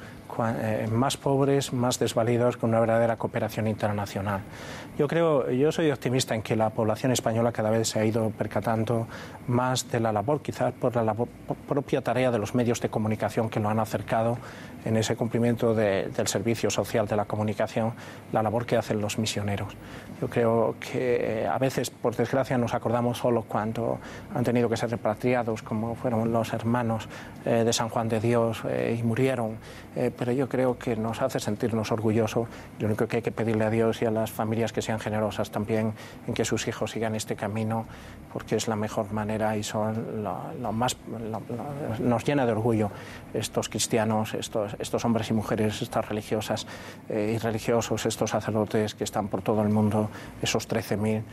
más pobres, más desvalidos, con una verdadera cooperación internacional. Yo soy optimista en que la población española cada vez se ha ido percatando más de la labor, quizás por la propia tarea de los medios de comunicación que lo han acercado en ese cumplimiento del servicio social de la comunicación, la labor que hacen los misioneros. Yo creo que a veces, por desgracia, nos acordamos solo cuando han tenido que ser repatriados, como fueron los hermanos de San Juan de Dios y murieron, pero yo creo que nos hace sentirnos orgullosos. Lo único que hay que pedirle a Dios y a las familias que sean generosas también en que sus hijos sigan este camino, porque es la mejor manera y son nos llena de orgullo estos cristianos, estos hombres y mujeres, estas religiosas y religiosos, estos sacerdotes que están por todo el mundo, esos 13.000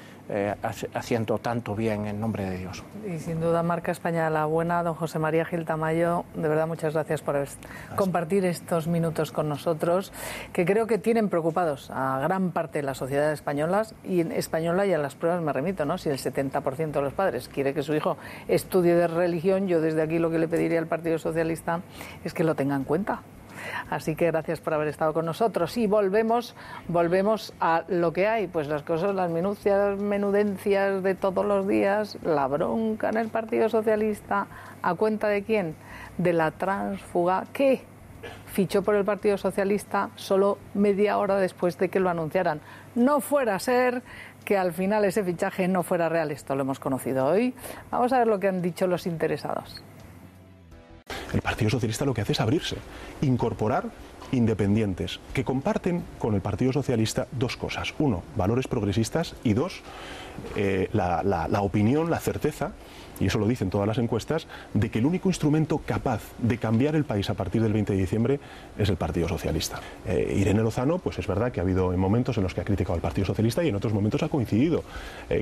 haciendo tanto bien en nombre de Dios. Y sin duda marca España la buena. Don José María Gil Tamayo, de verdad muchas gracias por compartir estos minutos con nosotros, que creo que tienen preocupados a gran parte de la sociedad española y a las pruebas me remito, ¿no? Si el 70% de los padres quiere que su hijo estudie de religión, yo desde aquí lo que le pediría al Partido Socialista es que lo tenga en cuenta. Así que gracias por haber estado con nosotros y volvemos a lo que hay, pues las cosas, las menudencias de todos los días, la bronca en el Partido Socialista, ¿a cuenta de quién? De la tránsfuga que fichó por el Partido Socialista solo media hora después de que lo anunciaran. No fuera a ser que al final ese fichaje no fuera real, esto lo hemos conocido hoy. Vamos a ver lo que han dicho los interesados. El Partido Socialista lo que hace es abrirse, incorporar independientes que comparten con el Partido Socialista dos cosas. Uno, valores progresistas y dos, la opinión, la certeza, y eso lo dicen todas las encuestas, de que el único instrumento capaz de cambiar el país a partir del 20 de diciembre es el Partido Socialista. Irene Lozano, pues es verdad que ha habido momentos en los que ha criticado al Partido Socialista y en otros momentos ha coincidido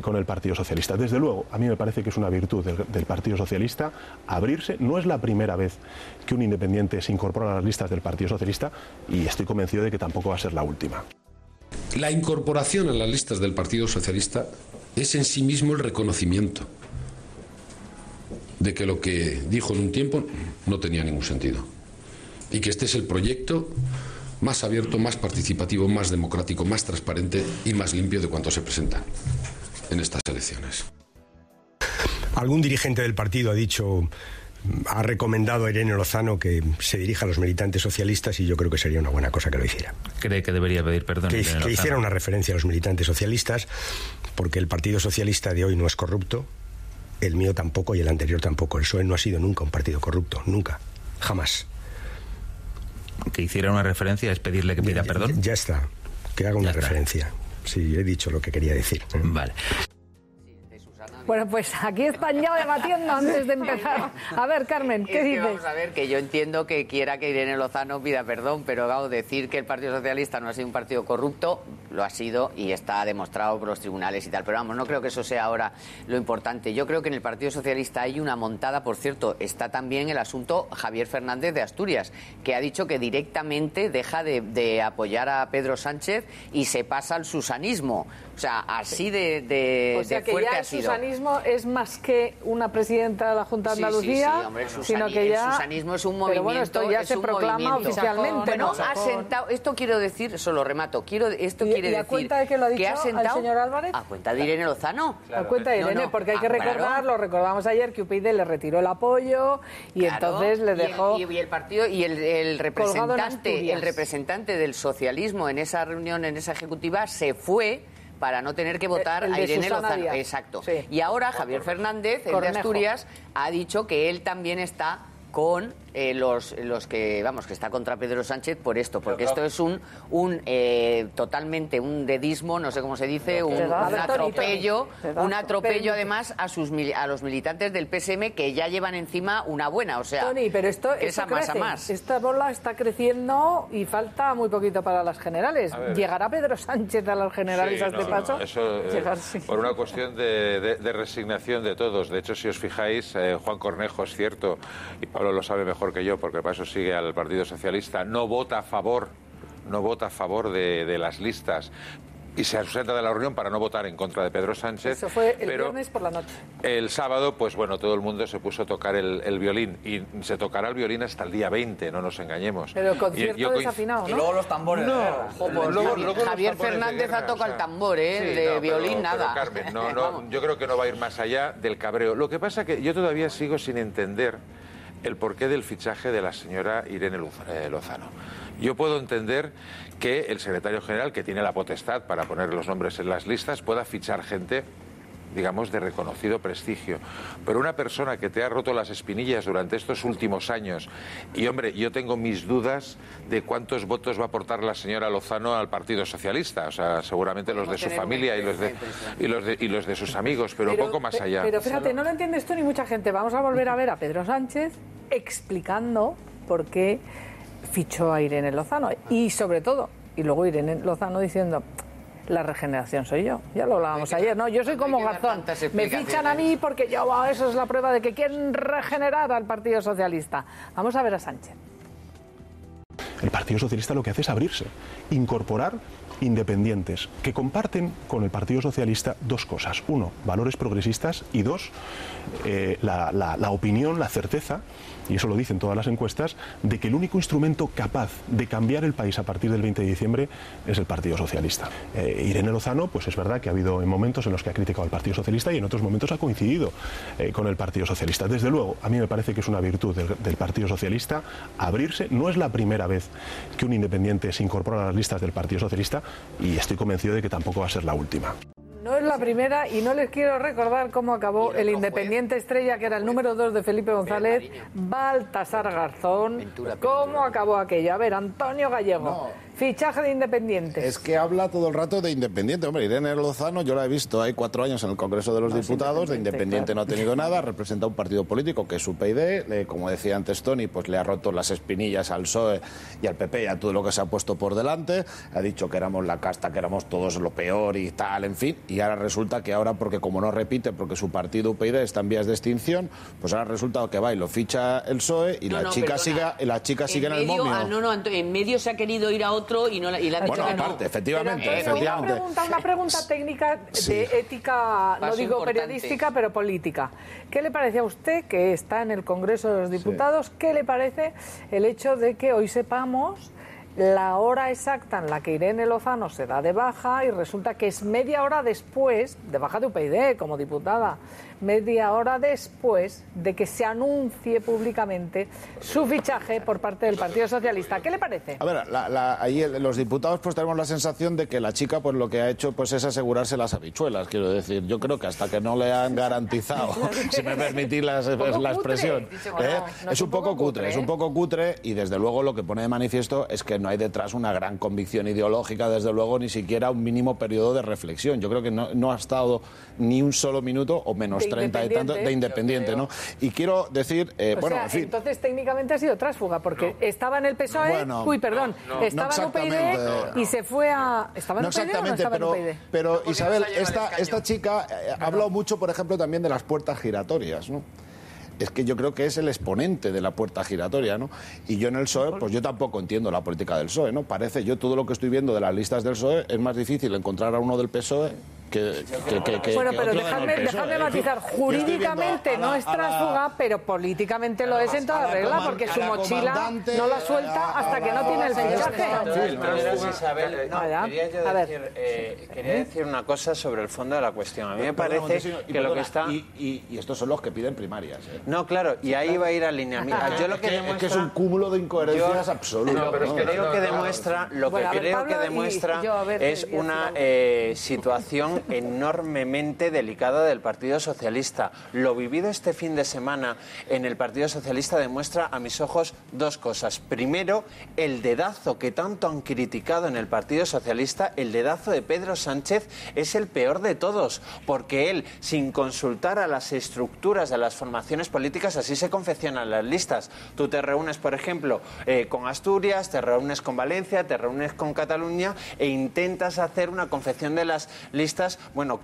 con el Partido Socialista. Desde luego, a mí me parece que es una virtud del Partido Socialista abrirse. No es la primera vez que un independiente se incorpora a las listas del Partido Socialista y estoy convencido de que tampoco va a ser la última. La incorporación a las listas del Partido Socialista es en sí mismo el reconocimiento de que lo que dijo en un tiempo no tenía ningún sentido y que este es el proyecto más abierto, más participativo, más democrático, más transparente y más limpio de cuanto se presenta en estas elecciones. Algún dirigente del partido ha recomendado a Irene Lozano que se dirija a los militantes socialistas y yo creo que sería una buena cosa que lo hiciera. ¿Cree que debería pedir perdón? Que hiciera una referencia a los militantes socialistas, porque el Partido Socialista de hoy no es corrupto, el mío tampoco y el anterior tampoco. El PSOE no ha sido nunca un partido corrupto, nunca, jamás. Que hiciera una referencia es pedirle que pida perdón. Ya está, que haga una referencia. Sí, he dicho lo que quería decir. Vale. Bueno, pues aquí están ya debatiendo antes de empezar. A ver, Carmen, ¿qué dices? Vamos a ver, que yo entiendo que quiera que Irene Lozano pida perdón, pero decir que el Partido Socialista no ha sido un partido corrupto, lo ha sido y está demostrado por los tribunales y tal. Pero vamos, no creo que eso sea ahora lo importante. Yo creo que en el Partido Socialista hay una montada, por cierto, está también el asunto Javier Fernández de Asturias, que ha dicho que directamente deja de apoyar a Pedro Sánchez y se pasa al susanismo. O sea, así de que fuerte ya ha sido. El susanismo es más que una presidenta de la Junta de Andalucía, sí, hombre, sino que ya... El susanismo es un movimiento. Pero bueno, esto ya se proclama oficialmente. Bueno, ha sentado... Esto quiero decir, solo remato, esto quiere decir... ¿Y a cuenta de que lo ha dicho al señor Álvarez? A cuenta de Irene Lozano. Claro, a cuenta de Irene, porque hay que recordar, lo recordamos ayer, que UPyD le retiró el apoyo y entonces le dejó... Y el partido y el representante del socialismo en esa reunión, en esa ejecutiva, se fue para no tener que votar a Irene Lozano. Exacto. Sí. Y ahora Javier Fernández, el de Asturias, ha dicho que él también está con los que, vamos, que está contra Pedro Sánchez por esto, porque esto es totalmente un dedismo, no sé cómo se dice, un atropello además a los militantes del PSM que ya llevan encima una buena, o sea, Toni, pero esto esa más a más. Esta bola está creciendo y falta muy poquito para las generales. ¿Llegará Pedro Sánchez a las generales a este paso? Eso, por una cuestión de resignación de todos. De hecho, si os fijáis, Juan Cornejo, es cierto, y Pablo lo sabe mejor que yo, porque para eso sigue al Partido Socialista, no vota a favor de las listas y se ausenta de la reunión para no votar en contra de Pedro Sánchez. Eso fue el viernes por la noche. El sábado, pues bueno, todo el mundo se puso a tocar el violín, y se tocará el violín hasta el día 20, no nos engañemos. Pero el concierto desafinado, ¿no? Y luego los tambores de guerra. Luego Javier Fernández ha tocado el tambor, de violín nada. Pero, Carmen, yo creo que no va a ir más allá del cabreo. Lo que pasa que yo todavía sigo sin entender el porqué del fichaje de la señora Irene Lozano. Yo puedo entender que el secretario general, que tiene la potestad para poner los nombres en las listas, pueda fichar gente, digamos, de reconocido prestigio. Pero una persona que te ha roto las espinillas durante estos últimos años, y hombre, yo tengo mis dudas de cuántos votos va a aportar la señora Lozano al Partido Socialista, o sea, seguramente los de su familia y los de sus amigos, pero poco más allá. Pero fíjate, no lo entiendes tú ni mucha gente. Vamos a volver a ver a Pedro Sánchez explicando por qué fichó a Irene Lozano, y sobre todo, y luego Irene Lozano diciendo: la regeneración soy yo. Ya lo hablábamos ayer, ¿no? Yo soy como Garzón. Me fichan a mí porque eso es la prueba de que quieren regenerar al Partido Socialista. Vamos a ver a Sánchez. El Partido Socialista lo que hace es abrirse, incorporar independientes que comparten con el Partido Socialista dos cosas. Uno, valores progresistas, y dos, la opinión, la certeza, y eso lo dicen todas las encuestas, de que el único instrumento capaz de cambiar el país a partir del 20 de diciembre es el Partido Socialista. Irene Lozano, pues es verdad que ha habido momentos en los que ha criticado al Partido Socialista y en otros momentos ha coincidido con el Partido Socialista. Desde luego, a mí me parece que es una virtud del Partido Socialista abrirse. No es la primera vez que un independiente se incorpora a las listas del Partido Socialista, y estoy convencido de que tampoco va a ser la última. No es la primera, y no les quiero recordar cómo acabó el independiente estrella, que era el número 2 de Felipe González, Baltasar Garzón. ¿Cómo acabó aquello? A ver, Antonio Gallego, fichaje de independientes. Es que habla todo el rato de independiente. Hombre, Irene Lozano, yo la he visto, hay 4 años en el Congreso de los Diputados, de independiente no ha tenido nada, representa un partido político que es UPyD, como decía antes Toni, pues le ha roto las espinillas al PSOE y al PP y a todo lo que se ha puesto por delante, ha dicho que éramos la casta, que éramos todos lo peor y tal, en fin, y ahora resulta que ahora, porque como no repite, porque su partido UPyD está en vías de extinción, pues ahora resulta que va y lo ficha el PSOE y la chica sigue en el momio. En medio se ha querido ir a otro y le ha dicho bueno, que aparte, efectivamente. Una pregunta técnica de ética, no digo periodística, pero política. ¿Qué le parece a usted, que está en el Congreso de los Diputados, qué le parece el hecho de que hoy sepamos la hora exacta en la que Irene Lozano se da de baja, y resulta que es media hora después, de baja de UPyD como diputada, media hora después de que se anuncie públicamente su fichaje por parte del Partido Socialista? ¿Qué le parece? A ver, ahí los diputados pues tenemos la sensación de que la chica pues lo que ha hecho pues es asegurarse las habichuelas, quiero decir. Yo creo que hasta que no le han garantizado, si me permitís la expresión, es un poco cutre, y desde luego lo que pone de manifiesto es que no hay detrás una gran convicción ideológica, desde luego ni siquiera un mínimo periodo de reflexión. Yo creo que no ha estado ni un solo minuto, o menos 30 y tanto, de independiente, ¿no? Y quiero decir, en fin. Entonces técnicamente ha sido tránsfuga, porque estaba en el PSOE, estaba en UPyD y se fue a... ¿Estaba en UPyD o no estaba en UPyD? Pero Isabel, esta chica ha hablado mucho, por ejemplo, también de las puertas giratorias, ¿no? Es que yo creo que es el exponente de la puerta giratoria, ¿no? Y yo en el PSOE, pues yo tampoco entiendo la política del PSOE, ¿no? Parece, yo todo lo que estoy viendo de las listas del PSOE, es más difícil encontrar a uno del PSOE que bueno, pero dejadme matizar. Jurídicamente no es tránsfuga, pero políticamente lo es en toda regla, porque su mochila no la suelta hasta que no tiene el fichaje. Quería decir una cosa sobre el fondo de la cuestión. A mí me parece que lo que está... Y estos son los que piden primarias, ¿eh? No, claro, y ahí va a ir alineamiento. Yo lo que demuestra... Es que es un cúmulo de incoherencias absolutas. Lo que creo que demuestra, es una situación enormemente delicada del Partido Socialista. Lo vivido este fin de semana en el Partido Socialista demuestra a mis ojos dos cosas. Primero, el dedazo que tanto han criticado en el Partido Socialista, el dedazo de Pedro Sánchez, es el peor de todos, porque él, sin consultar a las estructuras de las formaciones políticas, así se confeccionan las listas. Tú te reúnes, por ejemplo, con Asturias, te reúnes con Valencia, te reúnes con Cataluña e intentas hacer una confección de las listas, bueno,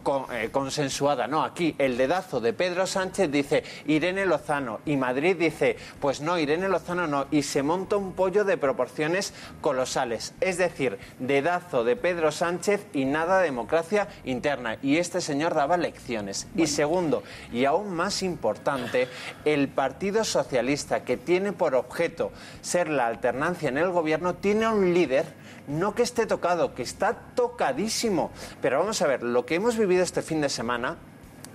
consensuada. No, aquí el dedazo de Pedro Sánchez dice Irene Lozano y Madrid dice, pues no, Irene Lozano no, y se monta un pollo de proporciones colosales. Es decir, dedazo de Pedro Sánchez y nada de democracia interna. Y este señor daba lecciones. Y segundo, y aún más importante, el Partido Socialista, que tiene por objeto ser la alternancia en el gobierno, tiene un líder, no que esté tocado, que está tocadísimo. Pero vamos a ver, lo que hemos vivido este fin de semana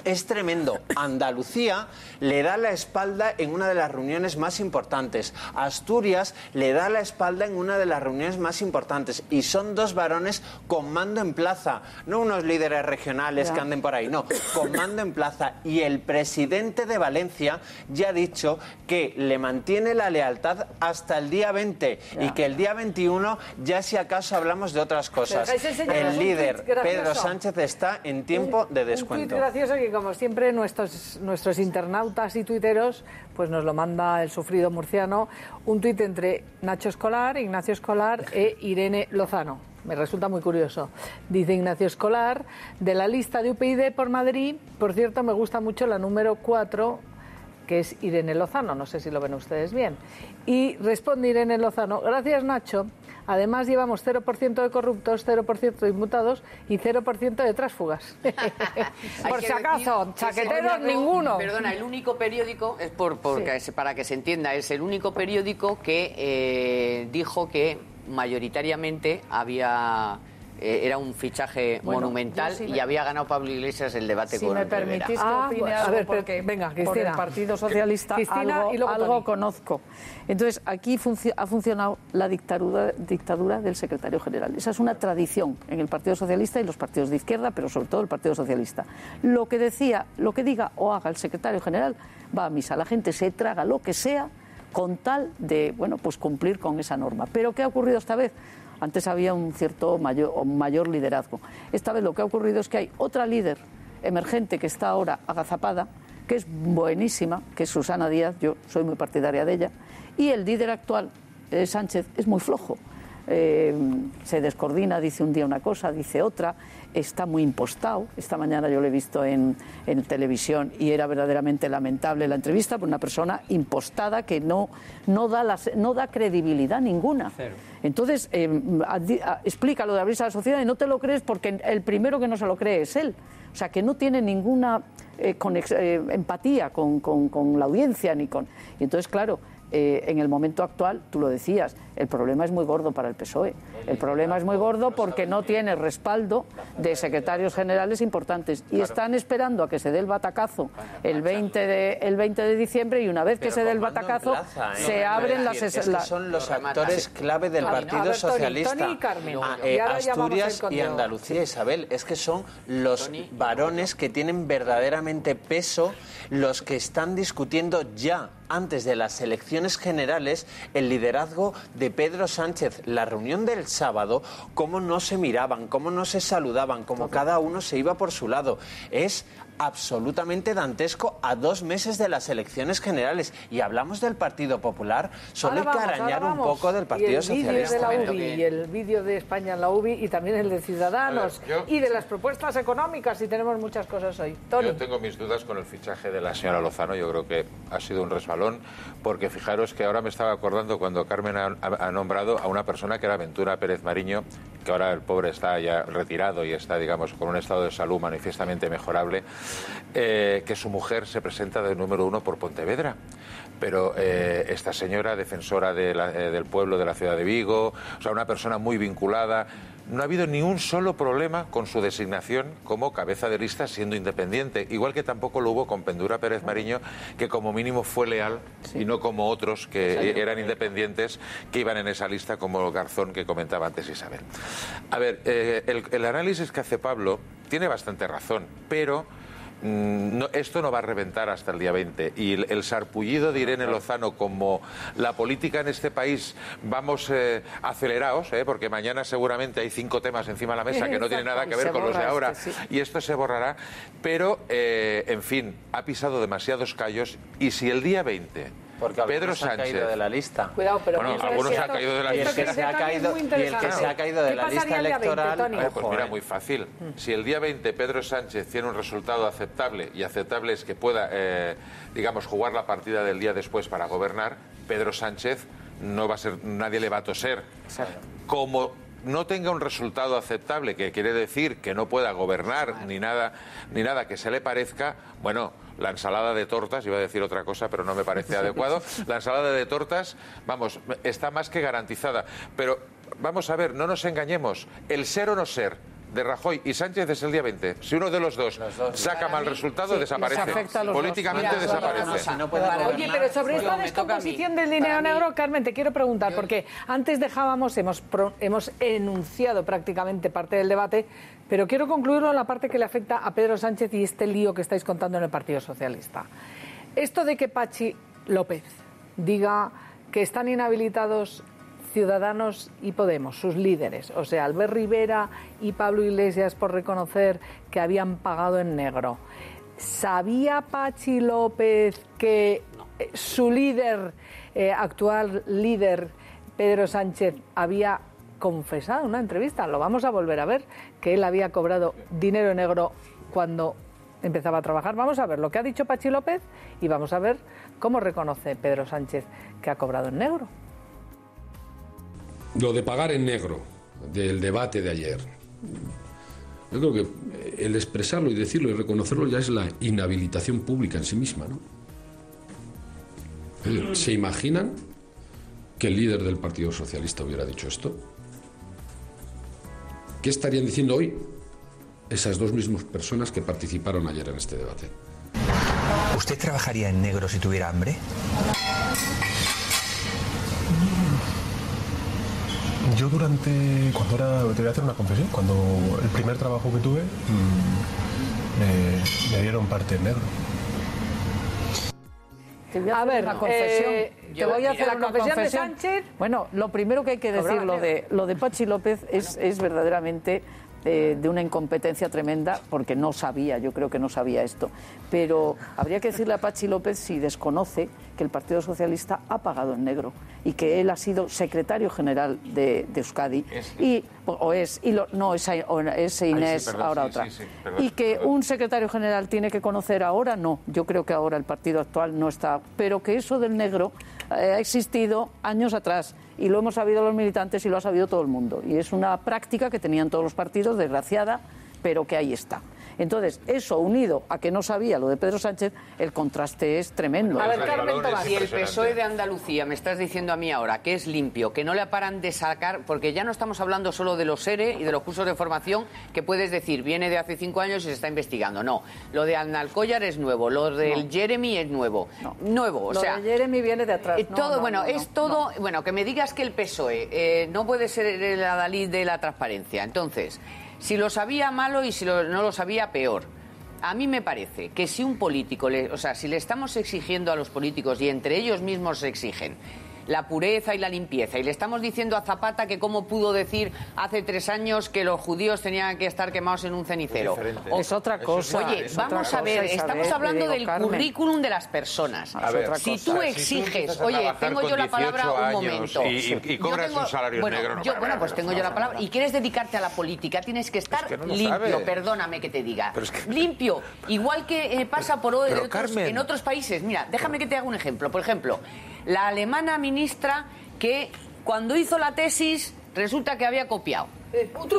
es tremendo. Andalucía le da la espalda en una de las reuniones más importantes. Asturias le da la espalda en una de las reuniones más importantes. Y son dos varones con mando en plaza. No unos líderes regionales que anden por ahí, no. Con mando en plaza. Y el presidente de Valencia ya ha dicho que le mantiene la lealtad hasta el día 20. Y que el día 21 ya si acaso hablamos de otras cosas. El líder, Pedro Sánchez, está en tiempo de descuento. Un tuit gracioso que, como siempre, nuestros internautas y tuiteros pues nos lo manda el sufrido murciano, un tuit entre Ignacio Escolar e Irene Lozano. Me resulta muy curioso. Dice Ignacio Escolar, de la lista de UPyD por Madrid, por cierto, me gusta mucho la número 4, que es Irene Lozano, no sé si lo ven ustedes bien. Y responde Irene Lozano, gracias Nacho, además llevamos 0% de corruptos, 0% de imputados y 0% de tránsfugas. Por si acaso, chaqueteros ninguno. Perdona, el único periódico, es para que se entienda, es el único periódico que dijo que mayoritariamente era un fichaje monumental y había ganado Pablo Iglesias el debate con Rivera. Si me permitís que opine algo, porque por el Partido Socialista algo conozco. Entonces, aquí ha funcionado la dictadura del secretario general. Esa es una tradición en el Partido Socialista y los partidos de izquierda, pero sobre todo el Partido Socialista. Lo que diga o haga el secretario general va a misa. La gente se traga lo que sea con tal de, pues cumplir con esa norma. Pero ¿qué ha ocurrido esta vez? Antes había un mayor liderazgo. Esta vez lo que ha ocurrido es que hay otra líder emergente que está ahora agazapada, que es buenísima, que es Susana Díaz, yo soy muy partidaria de ella, y el líder actual, Sánchez, es muy flojo. Se descoordina, dice un día una cosa, dice otra, está muy impostado. Esta mañana yo lo he visto en televisión y era verdaderamente lamentable la entrevista por una persona impostada que no da credibilidad ninguna. Cero. Entonces, explica lo de abrirse a la sociedad y no te lo crees porque el primero que no se lo cree es él. O sea, que no tiene ninguna empatía con la audiencia ni con... Y entonces, claro, en el momento actual, tú lo decías, el problema es muy gordo para el PSOE. El problema es muy gordo porque no tiene respaldo de secretarios generales importantes y están esperando a que se dé el batacazo el 20 de diciembre y una vez que se dé el batacazo se abren las... Es que son los actores clave del Partido Socialista. Asturias y Andalucía, Isabel, es que son los varones que tienen verdaderamente peso, los que están discutiendo ya antes de las elecciones generales el liderazgo de Pedro Sánchez. La reunión del sábado, cómo no se miraban, cómo no se saludaban, cómo cada uno se iba por su lado. Es absolutamente dantesco a 2 meses de las elecciones generales. Y hablamos del Partido Popular, solo hay que arañar un poco del Partido Socialista. Y el vídeo de España en la UBI y también el de Ciudadanos y de las propuestas económicas, y tenemos muchas cosas hoy. Tony. Yo tengo mis dudas con el fichaje de la señora Lozano. Yo creo que ha sido un resbalón, porque fijaros que ahora me estaba acordando cuando Carmen ha nombrado a una persona que era Ventura Pérez Mariño, que ahora el pobre está ya retirado y está, digamos, con un estado de salud manifiestamente mejorable, que su mujer se presenta de número 1 por Pontevedra. Pero esta señora, defensora del pueblo de la ciudad de Vigo, o sea, una persona muy vinculada, no ha habido ni un solo problema con su designación como cabeza de lista siendo independiente, igual que tampoco lo hubo con Pendura Pérez Mariño, que como mínimo fue leal y no como otros que eran independientes que iban en esa lista, como Garzón, que comentaba antes Isabel. A ver, el análisis que hace Pablo tiene bastante razón, pero esto no va a reventar hasta el día 20 y el sarpullido de Irene Lozano como la política en este país vamos acelerados, porque mañana seguramente hay 5 temas encima de la mesa que no tienen nada que ver con los de ahora y esto se borrará, pero en fin, ha pisado demasiados callos y si el día 20 porque Pedro Sánchez ha caído de la lista. Cuidado, pero bueno, algunos han caído de la lista. Y el que se ha caído de la lista electoral. Pues mira, muy fácil. Si el día 20 Pedro Sánchez tiene un resultado aceptable, y aceptable es que pueda, digamos, jugar la partida del día después para gobernar, Pedro Sánchez no va a ser, nadie le va a toser. Como no tenga un resultado aceptable, que quiere decir que no pueda gobernar ni nada que se le parezca, bueno, la ensalada de tortas, iba a decir otra cosa, pero no me parece adecuado, la ensalada de tortas, vamos, está más que garantizada. Pero vamos a ver, no nos engañemos, el ser o no ser de Rajoy y Sánchez es el día 20. Si uno de los dos saca mal resultado, desaparece. Políticamente desaparece. Oye, pero sobre esta descomposición del dinero negro, Carmen, te quiero preguntar, porque antes dejábamos, hemos enunciado prácticamente parte del debate, pero quiero concluirlo en la parte que le afecta a Pedro Sánchez y este lío que estáis contando en el Partido Socialista. Esto de que Pachi López diga que están inhabilitados Ciudadanos y Podemos, sus líderes, o sea, Albert Rivera y Pablo Iglesias, por reconocer que habían pagado en negro. ¿Sabía Pachi López que su líder, actual líder, Pedro Sánchez, había confesado en una entrevista, lo vamos a volver a ver, que él había cobrado dinero negro cuando empezaba a trabajar? Vamos a ver lo que ha dicho Pachi López y vamos a ver cómo reconoce Pedro Sánchez que ha cobrado en negro. Lo de pagar en negro, del debate de ayer, yo creo que el expresarlo y decirlo y reconocerlo ya es la inhabilitación pública en sí misma, ¿no? ¿Se imaginan que el líder del Partido Socialista hubiera dicho esto? ¿Qué estarían diciendo hoy esas dos mismas personas que participaron ayer en este debate? ¿Usted trabajaría en negro si tuviera hambre? Yo te voy a hacer una confesión, cuando el primer trabajo que tuve me dieron parte en negro. A ver, la confesión. Te voy a hacer la confesión de Sánchez. Bueno, lo primero que hay que decir, lo de Pachi López es verdaderamente de una incompetencia tremenda, porque no sabía, yo creo que no sabía esto. Pero habría que decirle a Pachi López si desconoce que el Partido Socialista ha pagado en negro y que él ha sido secretario general de Euskadi. Es Inés, ahora otra. Y que un secretario general tiene que conocer ahora, no. Yo creo que ahora el partido actual no está. Pero que eso del negro ha existido años atrás. Y lo hemos sabido los militantes y lo ha sabido todo el mundo. Y es una práctica que tenían todos los partidos, desgraciada, pero que ahí está. Entonces, eso unido a que no sabía lo de Pedro Sánchez, el contraste es tremendo. A ver, Carmen Tomás, si el PSOE de Andalucía me estás diciendo a mí ahora que es limpio, que no le paran de sacar, porque ya no estamos hablando solo de los ERE y de los cursos de formación, que puedes decir, viene de hace 5 años y se está investigando. No, lo de Alnalcóllar es nuevo, lo del Jeremy es nuevo. Nuevo, o sea... Lo de Jeremy viene de atrás. Bueno, que me digas que el PSOE no puede ser el adalid de la transparencia. Entonces... Si lo sabía, malo, y si no lo sabía, peor. A mí me parece que si un político, si le estamos exigiendo a los políticos y entre ellos mismos se exigen la pureza y la limpieza, y le estamos diciendo a Zapata que cómo pudo decir hace 3 años que los judíos tenían que estar quemados en un cenicero. Es otra cosa. Oye, vamos a ver, estamos hablando del currículum de las personas. Si tú exiges, oye, tengo yo la palabra un momento. Y cobras un salario negro. Bueno, pues tengo yo la palabra. Y quieres dedicarte a la política, tienes que estar limpio, perdóname que te diga. Limpio, igual que pasa en otros países. Mira, déjame que te haga un ejemplo. Por ejemplo, la alemana ministra que cuando hizo la tesis resulta que había copiado.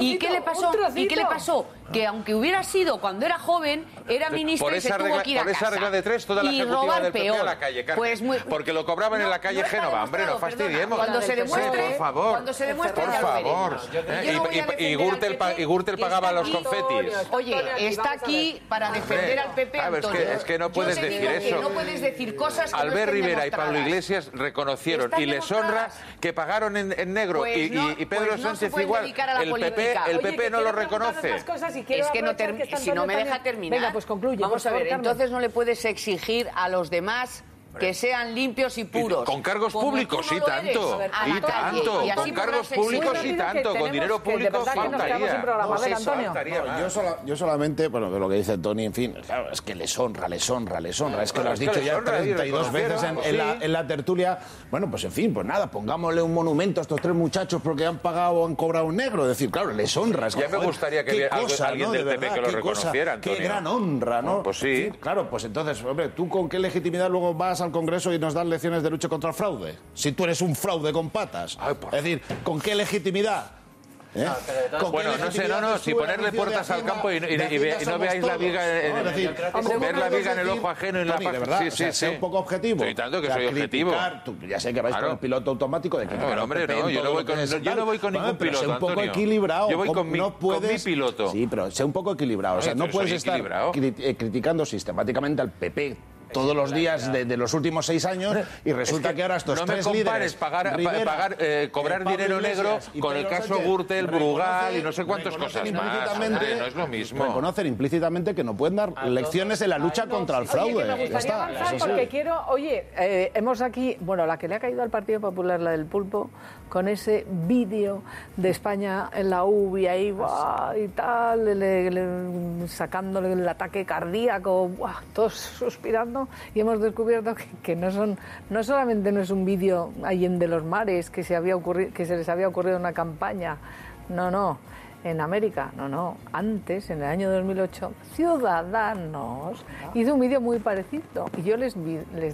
¿Y qué le pasó? que aunque hubiera sido cuando era joven, era ministro por y se esa tuvo regla, que ir a por esa casa. regla de 3, toda la Y ejecutiva robar del PP peor. a la calle, Carmen. Pues muy- Porque lo cobraban en la calle no está Génova, hombre, no demostrado, fastidiemos. Cuando se demuestre, por favor. cuando se demuestre, por ya lo favor. veremos. Yo no voy a Y defender al Gürtel PP, pagaba que los está aquí. confetis. Oye, está aquí para defender al PP, Claro, Antonio. es que no Yo puedes te decir digo que eso. no puedes decir cosas que no Albert estén Rivera y Pablo demostradas. Iglesias reconocieron Están y les honra demostradas. que pagaron en negro Pues y Pedro pues no se Sánchez pueden igual. dedicar a la El PP, política. el Oye, PP que no lo quiero preguntaros reconoce. más cosas y quiero aprovechar que está si no me Antonio deja también. terminar. Venga, pues concluye, Vamos por a favor, ver, entonces no le puedes exigir a los demás que sean limpios y puros. Con cargos Como públicos, tú y no lo eres, tanto, a la y calle. tanto, Y así con cargos podrás exigir. públicos y tanto, con dinero público faltaría. Yo solamente, bueno, lo que dice Tony, en fin, claro, es que les honra. Es que lo has dicho ya 32 veces en la tertulia. Bueno, pues en fin, pues nada, pongámosle un monumento a estos 3 muchachos porque han pagado, han cobrado un negro. Es decir, claro, les honra. Es Ya me gustaría que hubiera alguien del PP que lo reconociera, Antonio. Qué gran honra, ¿no? Pues sí. Claro, pues entonces, hombre, ¿tú con qué legitimidad luego vas al Congreso y nos das lecciones de lucha contra el fraude? Si tú eres un fraude con patas. Es decir, ¿con qué legitimidad? ¿Eh? Bueno, no sé, si ponerle puertas al campo y no veáis la viga, ver la viga en el ojo ajeno y en la Tony, de verdad, sea un poco objetivo. Y tanto que soy objetivo. Ya sé que vais con el piloto automático de criticar. No, hombre, no, yo no voy con ningún piloto, Sé un poco Antonio. equilibrado. Yo voy con mi piloto. Sí, pero sé un poco equilibrado. O sea, no puedes estar criticando sistemáticamente al PP todos los días de los últimos 6 años y resulta que ahora estos 3 líderes... No me compares cobrar dinero negro con el caso Gürtel, Brugal y no sé cuántas cosas más. Hombre, no es lo mismo. Reconocen implícitamente que no pueden dar lecciones en la lucha contra el fraude. Oye, que me gustaría avanzar porque quiero... Oye, hemos aquí... Bueno, la que le ha caído al Partido Popular, la del pulpo, con ese vídeo de España en la UBI ahí, ¡buah! Y tal, sacándole el ataque cardíaco, ¡buah! Todos suspirando, y hemos descubierto que no solamente no es un vídeo ahí en de los mares que se les había ocurrido una campaña, no, en América, antes, en el año 2008, Ciudadanos hizo un vídeo muy parecido. Y yo les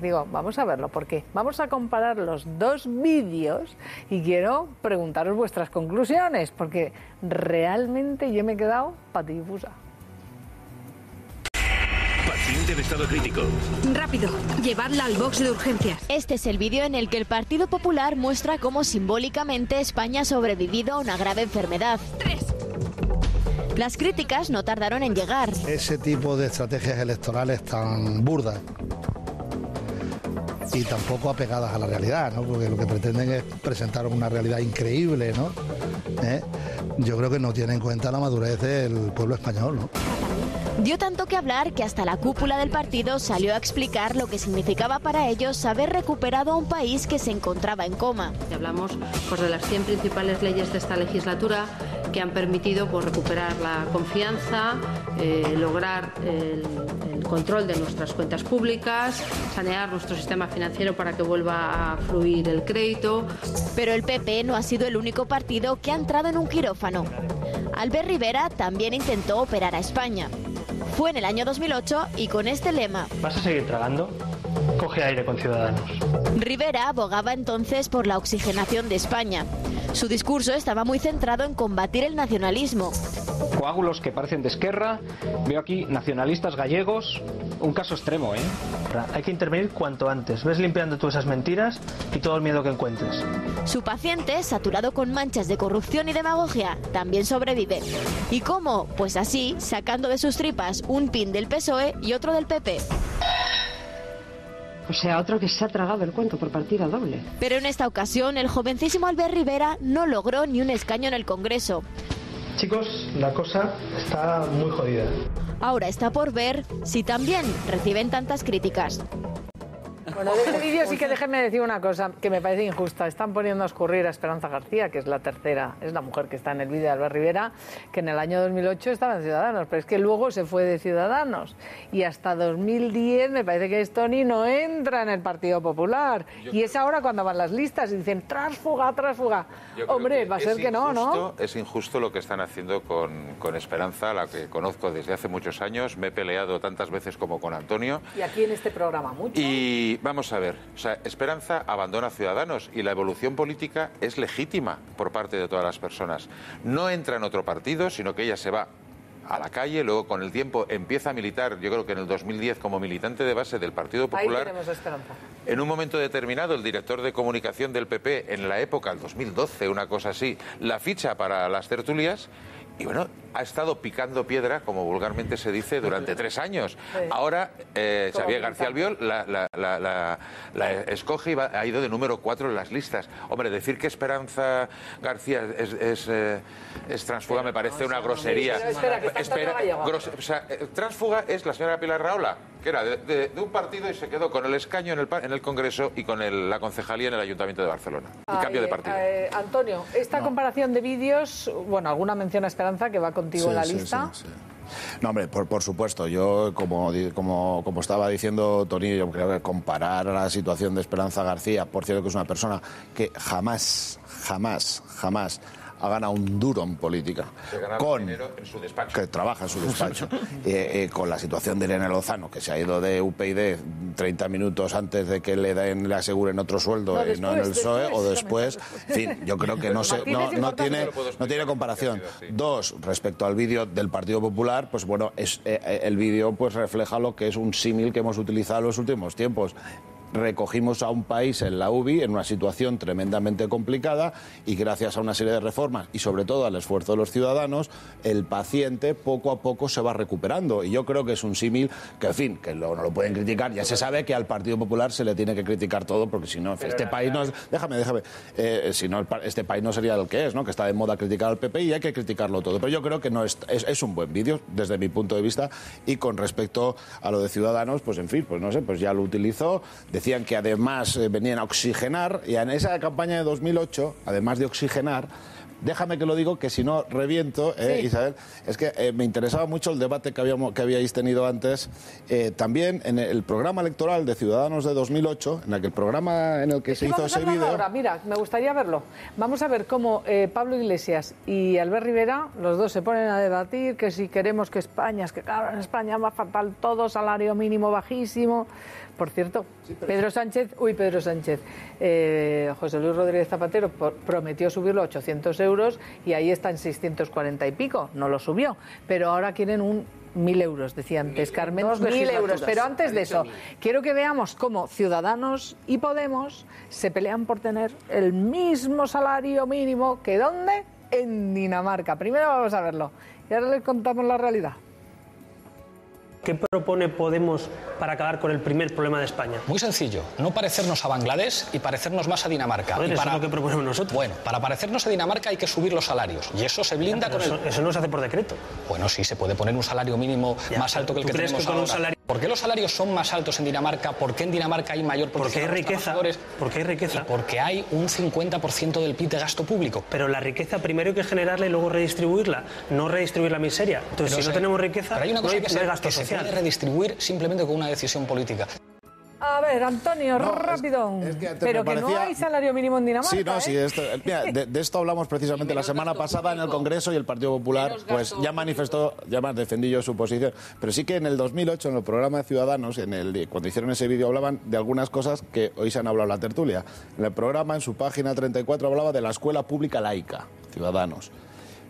digo, vamos a verlo, porque vamos a comparar los 2 vídeos y quiero preguntaros vuestras conclusiones, porque realmente yo me he quedado patidifusa. Paciente en estado crítico. Rápido, llevadla al box de urgencias. Este es el vídeo en el que el Partido Popular muestra cómo simbólicamente España ha sobrevivido a una grave enfermedad. 3. Las críticas no tardaron en llegar. Ese tipo de estrategias electorales tan burdas y tampoco apegadas a la realidad, ¿no? Porque lo que pretenden es presentar una realidad increíble, ¿no? Yo creo que no tiene en cuenta la madurez del pueblo español, ¿no? Dio tanto que hablar que hasta la cúpula del partido salió a explicar lo que significaba para ellos haber recuperado a un país que se encontraba en coma. Hablamos de las 100 principales leyes de esta legislatura que han permitido recuperar la confianza, lograr el control de nuestras cuentas públicas, sanear nuestro sistema financiero para que vuelva a fluir el crédito. Pero el PP no ha sido el único partido que ha entrado en un quirófano. Albert Rivera también intentó operar a España. Fue en el año 2008 y con este lema: ¿Vas a seguir tragando? Coge aire con Ciudadanos. Rivera abogaba entonces por la oxigenación de España. Su discurso estaba muy centrado en combatir el nacionalismo. Coágulos que parecen de Esquerra, veo aquí nacionalistas gallegos, un caso extremo, ¿eh? Hay que intervenir cuanto antes. Ves limpiando tú esas mentiras y todo el miedo que encuentres. Su paciente, saturado con manchas de corrupción y demagogia, también sobrevive. ¿Y cómo? Pues así, sacando de sus tripas un pin del PSOE y otro del PP. O sea, otro que se ha tragado el cuento por partida doble. Pero en esta ocasión, el jovencísimo Albert Rivera no logró ni un escaño en el Congreso. Chicos, la cosa está muy jodida. Ahora está por ver si también reciben tantas críticas. Bueno, de este vídeo sí que déjenme decir una cosa que me parece injusta. Están poniendo a escurrir a Esperanza García, que es la tercera, es la mujer que está en el vídeo de Albert Rivera, que en el año 2008 estaba en Ciudadanos, pero es que luego se fue de Ciudadanos. Y hasta 2010 me parece que Tony no entra en el Partido Popular. Y es ahora cuando van las listas y dicen tránsfuga, tránsfuga. Hombre, va a ser que no, ¿no? Es injusto lo que están haciendo con Esperanza, la que conozco desde hace muchos años. Me he peleado tantas veces como con Antonio. Y aquí en este programa mucho. Y vamos a ver, o sea, Esperanza abandona Ciudadanos y la evolución política es legítima por parte de todas las personas. No entra en otro partido, sino que ella se va a la calle, luego con el tiempo empieza a militar, yo creo que en el 2010 como militante de base del Partido Popular. Ahí tenemos esperanza. En un momento determinado, el director de comunicación del PP, en la época, el 2012, una cosa así, la ficha para las tertulias. Y bueno, ha estado picando piedra, como vulgarmente se dice, durante 3 años. Sí. Ahora, Xavier García Albiol la escoge y ha ido de número 4 en las listas. Hombre, decir que Esperanza García es transfuga me parece una grosería. Transfuga es la señora Pilar Rahola, que era de un partido y se quedó con el escaño en el Congreso y con la concejalía en el Ayuntamiento de Barcelona. Y cambio de partido. Antonio, esta comparación de vídeos, bueno, alguna mención a Esperanza que va contigo en la lista. Sí. No, hombre, por supuesto. Yo, como estaba diciendo Tony, yo creo que comparar la situación de Esperanza García, por cierto que es una persona que jamás ha ganado un duro en política, en su despacho. Que trabaja en su despacho, con la situación de Irene Lozano, que se ha ido de UPyD 30 minutos antes de que le aseguren otro sueldo, no en el PSOE, o después, en fin, yo creo que no tiene comparación. Dos, respecto al vídeo del Partido Popular, pues bueno, el vídeo pues refleja lo que es un símil que hemos utilizado en los últimos tiempos. Recogimos a un país en la UBI en una situación tremendamente complicada y gracias a una serie de reformas y sobre todo al esfuerzo de los ciudadanos, el paciente poco a poco se va recuperando. Y yo creo que es un símil que, en fin, que no lo pueden criticar. Ya se sabe que al Partido Popular se le tiene que criticar todo porque si no, este país no es... Déjame. Si no, este país no sería el que es, ¿no? Que está de moda criticar al PP y hay que criticarlo todo. Pero yo creo que no es un buen vídeo desde mi punto de vista. Y con respecto a lo de Ciudadanos, pues en fin, pues no sé, pues ya lo utilizó. Decían que además venían a oxigenar, y en esa campaña de 2008, además de oxigenar, déjame que lo digo, que si no reviento, sí. Isabel, es que me interesaba mucho el debate que habíais tenido antes, también en el programa electoral de Ciudadanos de 2008, en aquel programa en el que se hizo ese vídeo. Ahora, mira, me gustaría verlo. Vamos a ver cómo Pablo Iglesias y Albert Rivera, los dos se ponen a debatir que si queremos que España, es que claro, en España va fatal todo, salario mínimo bajísimo. Por cierto, sí, Pedro Sánchez, José Luis Rodríguez Zapatero prometió subirlo a 800 euros y ahí está en 640 y pico, no lo subió, pero ahora quieren 1.000 euros, decía antes Carmen, 1.000 euros. Pero antes de eso, quiero que veamos cómo Ciudadanos y Podemos se pelean por tener el mismo salario mínimo que ¿dónde? En Dinamarca. Primero vamos a verlo y ahora les contamos la realidad. ¿Qué propone Podemos para acabar con el primer problema de España? Muy sencillo, no parecernos a Bangladesh y parecernos más a Dinamarca. Joder, eso es lo que proponemos nosotros. Bueno, para parecernos a Dinamarca hay que subir los salarios y eso se blinda con eso no se hace por decreto. Bueno, sí, se puede poner un salario mínimo más alto que el que tenemos ahora. ¿Por qué los salarios son más altos en Dinamarca? ¿Por qué en Dinamarca hay mayor protección a los trabajadores? Porque hay riqueza. Porque hay un 50% del PIB de gasto público. Pero la riqueza primero hay que generarla y luego redistribuirla, no redistribuir la miseria. Entonces, si no tenemos riqueza, pero hay una cosa no hay gasto social. Se puede redistribuir simplemente con una decisión política. A ver, Antonio, rápido. Pero que no hay salario mínimo en Dinamarca. Sí, no, sí. Mira, de esto hablamos precisamente la semana pasada en el Congreso y el Partido Popular pues ya manifestó, ya más defendí yo su posición. Pero sí que en el 2008, en el programa de Ciudadanos, cuando hicieron ese vídeo, hablaban de algunas cosas que hoy se han hablado en la tertulia. En el programa, en su página 34, hablaba de la escuela pública laica, Ciudadanos.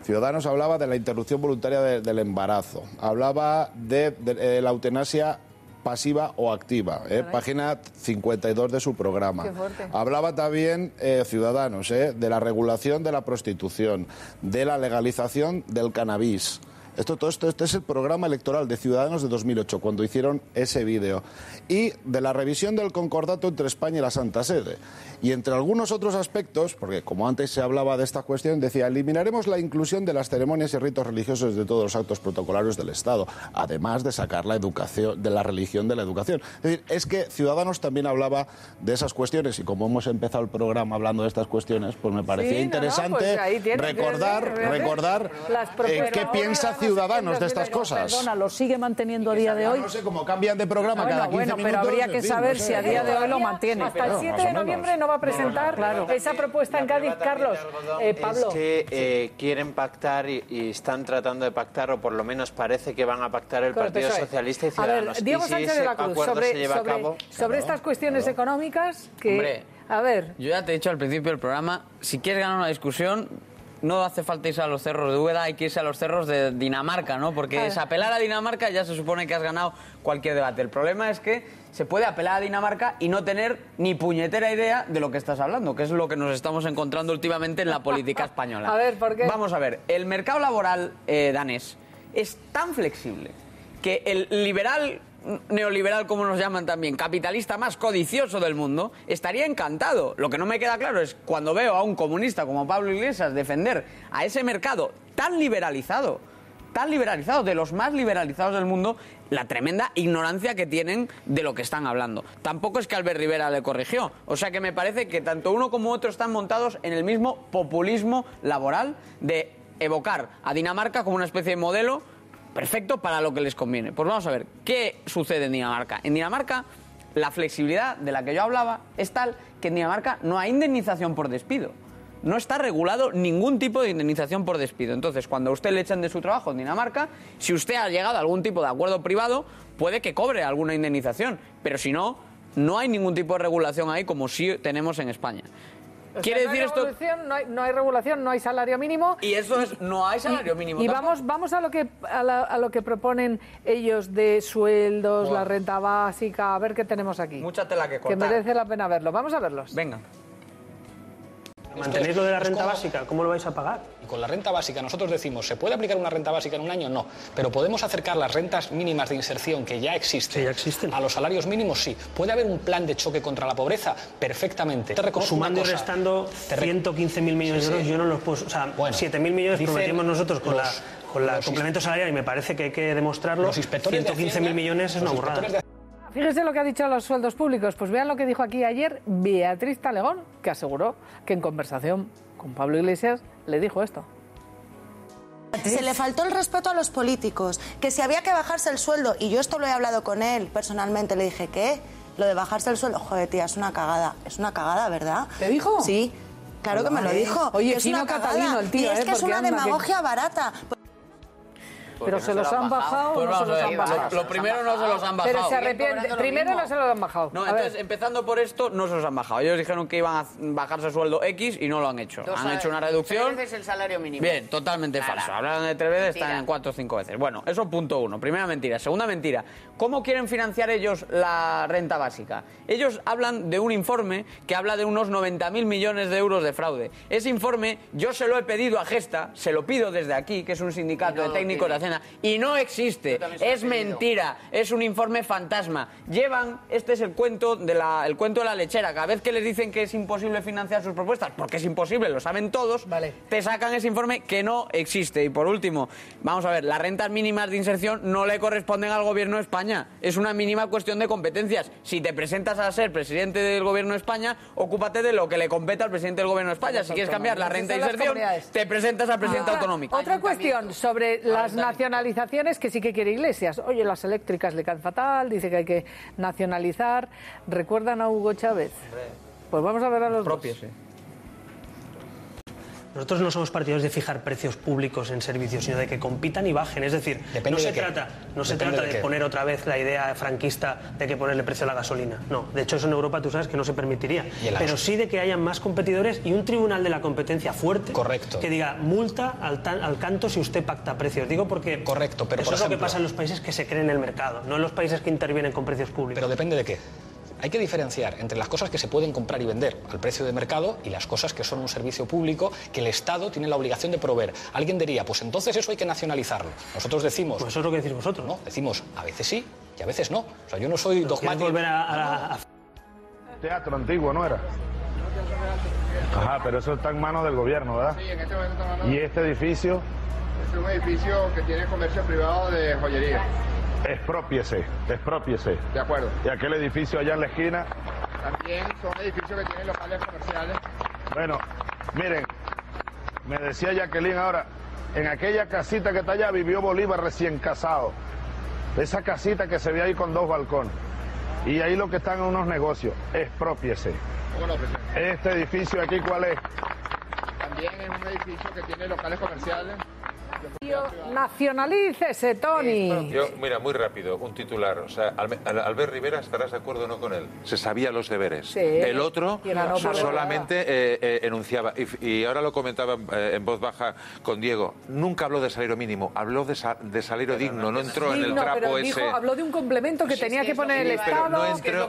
Ciudadanos hablaba de la interrupción voluntaria del embarazo. Hablaba de la eutanasia pasiva o activa, página 52 de su programa. Hablaba también Ciudadanos de la regulación de la prostitución, de la legalización del cannabis. Este es el programa electoral de Ciudadanos de 2008, cuando hicieron ese vídeo. Y de la revisión del concordato entre España y la Santa Sede. Y entre algunos otros aspectos, porque como antes se hablaba de esta cuestión, decía, eliminaremos la inclusión de las ceremonias y ritos religiosos de todos los actos protocolarios del Estado, además de sacar la educación de la religión de la educación. Es decir, es que Ciudadanos también hablaba de esas cuestiones y como hemos empezado el programa hablando de estas cuestiones, pues me parecía interesante recordar qué piensa Ciudadanos de estas cosas. Perdona, ¿lo sigue manteniendo a día de hoy? No sé cómo cambian de programa cada 15 minutos. Pero habría que saber si a día de hoy lo mantiene. Hasta el 7 de noviembre no va a presentar esa propuesta en Cádiz. Carlos, Pablo. Es que quieren pactar y están tratando de pactar, o por lo menos parece que van a pactar el Partido Socialista y Ciudadanos. A ver, Diego Sánchez de la Cruz, sobre estas cuestiones económicas que... Hombre, a ver... Yo ya te he dicho al principio del programa, si quieres ganar una discusión... no hace falta irse a los cerros de Úbeda, hay que irse a los cerros de Dinamarca, ¿no? Porque es apelar a Dinamarca, ya se supone que has ganado cualquier debate. El problema es que se puede apelar a Dinamarca y no tener ni puñetera idea de lo que estás hablando, que es lo que nos estamos encontrando últimamente en la política española. A ver, ¿por qué? Vamos a ver, el mercado laboral danés es tan flexible que el liberal, neoliberal como nos llaman también, capitalista más codicioso del mundo, estaría encantado. Lo que no me queda claro es cuando veo a un comunista como Pablo Iglesias defender a ese mercado tan liberalizado, de los más liberalizados del mundo, la tremenda ignorancia que tienen de lo que están hablando. Tampoco es que Albert Rivera le corrigió. O sea que me parece que tanto uno como otro están montados en el mismo populismo laboral de evocar a Dinamarca como una especie de modelo perfecto para lo que les conviene. Pues vamos a ver, ¿qué sucede en Dinamarca? En Dinamarca, la flexibilidad de la que yo hablaba es tal que en Dinamarca no hay indemnización por despido. No está regulado ningún tipo de indemnización por despido. Entonces, cuando a usted le echan de su trabajo en Dinamarca, si usted ha llegado a algún tipo de acuerdo privado, puede que cobre alguna indemnización. Pero si no, no hay ningún tipo de regulación ahí como sí tenemos en España. ¿Quiere decir esto? No hay regulación, no hay salario mínimo. Y eso es, no hay salario mínimo. Y vamos a lo que proponen ellos de sueldos, la renta básica, a ver qué tenemos aquí. Mucha tela que cortar. Que merece la pena verlo. Vamos a verlos. Venga. ¿Mantenéis lo de la renta básica? ¿Cómo lo vais a pagar? Y con la renta básica nosotros decimos, ¿se puede aplicar una renta básica en un año? No. Pero podemos acercar las rentas mínimas de inserción que ya existen, a los salarios mínimos, sí. ¿Puede haber un plan de choque contra la pobreza? Perfectamente. Sumando y restando 115.000 millones de euros, yo no los puedo... O sea, 7.000 millones prometimos nosotros con la complemento salarial y me parece que hay que demostrarlo. 115.000 millones es una burrada. Fíjese lo que ha dicho a los sueldos públicos. Pues vean lo que dijo aquí ayer Beatriz Talegón, que aseguró que en conversación con Pablo Iglesias le dijo esto. Se le faltó el respeto a los políticos, que si había que bajarse el sueldo, y yo esto lo he hablado con él personalmente, le dije, ¿qué? Lo de bajarse el sueldo, joder, tía, es una cagada, ¿verdad? ¿Te dijo? Sí, claro que me lo dijo. Oye, es una cagada, el tío, y es que es una demagogia barata. Pero se los han bajado o no se los han bajado. Lo primero no se los han bajado. Pero se arrepiente. Primero no se los han bajado. No, entonces, empezando por esto, no se los han bajado. Ellos dijeron que iban a bajarse el sueldo X y no lo han hecho. Han hecho una reducción. 3 veces el salario mínimo. Bien, totalmente falso. Hablaron de 3 veces, están en 4 o 5 veces. Bueno, eso punto uno. Primera mentira. Segunda mentira. ¿Cómo quieren financiar ellos la renta básica? Ellos hablan de un informe que habla de unos 90.000 millones de euros de fraude. Ese informe yo se lo he pedido a Gesta, se lo pido desde aquí, que es un sindicato de técnicos de Hacienda, y no existe, es mentira, es un informe fantasma. Este es el cuento de la lechera. Cada vez que les dicen que es imposible financiar sus propuestas, porque es imposible, lo saben todos, te sacan ese informe que no existe. Y por último, vamos a ver, las rentas mínimas de inserción no le corresponden al gobierno de España. Es una mínima cuestión de competencias. Si te presentas a ser presidente del gobierno de España, ocúpate de lo que le compete al presidente del gobierno de España. Si quieres cambiar la renta de inserción, te presentas al presidente autonómico. Otra cuestión sobre las nacionalizaciones que sí que quiere Iglesias. Oye, las eléctricas le caen fatal, dice que hay que nacionalizar. ¿Recuerdan a Hugo Chávez? Pues vamos a ver a los propios. Nosotros no somos partidarios de fijar precios públicos en servicios, sino de que compitan y bajen. Es decir, no se trata de poner otra vez la idea franquista de que ponerle precio a la gasolina. No, de hecho eso en Europa tú sabes que no se permitiría. Pero sí de que haya más competidores y un tribunal de la competencia fuerte. Correcto. Que diga multa al canto si usted pacta precios. Digo porque correcto, pero eso es lo que pasa en los países que se creen en el mercado, no en los países que intervienen con precios públicos. Pero depende de qué. Hay que diferenciar entre las cosas que se pueden comprar y vender al precio de mercado y las cosas que son un servicio público que el Estado tiene la obligación de proveer. Alguien diría, pues entonces eso hay que nacionalizarlo. Nosotros decimos... Pues eso es lo que decís vosotros. No, decimos a veces sí y a veces no. O sea, yo no soy dogmático. Volver a Teatro antiguo, ¿no era? Ajá, pero eso está en manos del gobierno, ¿verdad? Sí, en este momento está en manos. ¿Y este edificio? Es un edificio que tiene comercio privado de joyería. Exprópiese. De acuerdo. ¿Y aquel edificio allá en la esquina? También son edificios que tienen locales comerciales. Bueno, miren, me decía Jacqueline ahora, en aquella casita que está allá vivió Bolívar recién casado. Esa casita que se ve ahí con 2 balcones. Y ahí lo que están en unos negocios. Exprópiese. ¿Cómo no, presidente? ¿Este edificio aquí cuál es? También es un edificio que tiene locales comerciales. Nacionalícese, Tony. Yo, mira, muy rápido, un titular. O sea, Albert Rivera, ¿estarás de acuerdo o no con él? Se sabía los deberes. Sí. El otro solamente enunciaba. enunciaba. Y ahora lo comentaba en voz baja con Diego. Nunca habló de salario mínimo, habló de salario digno. No entró en el trapo ese. Habló de un complemento que tenía que poner el Estado. Pero no entró.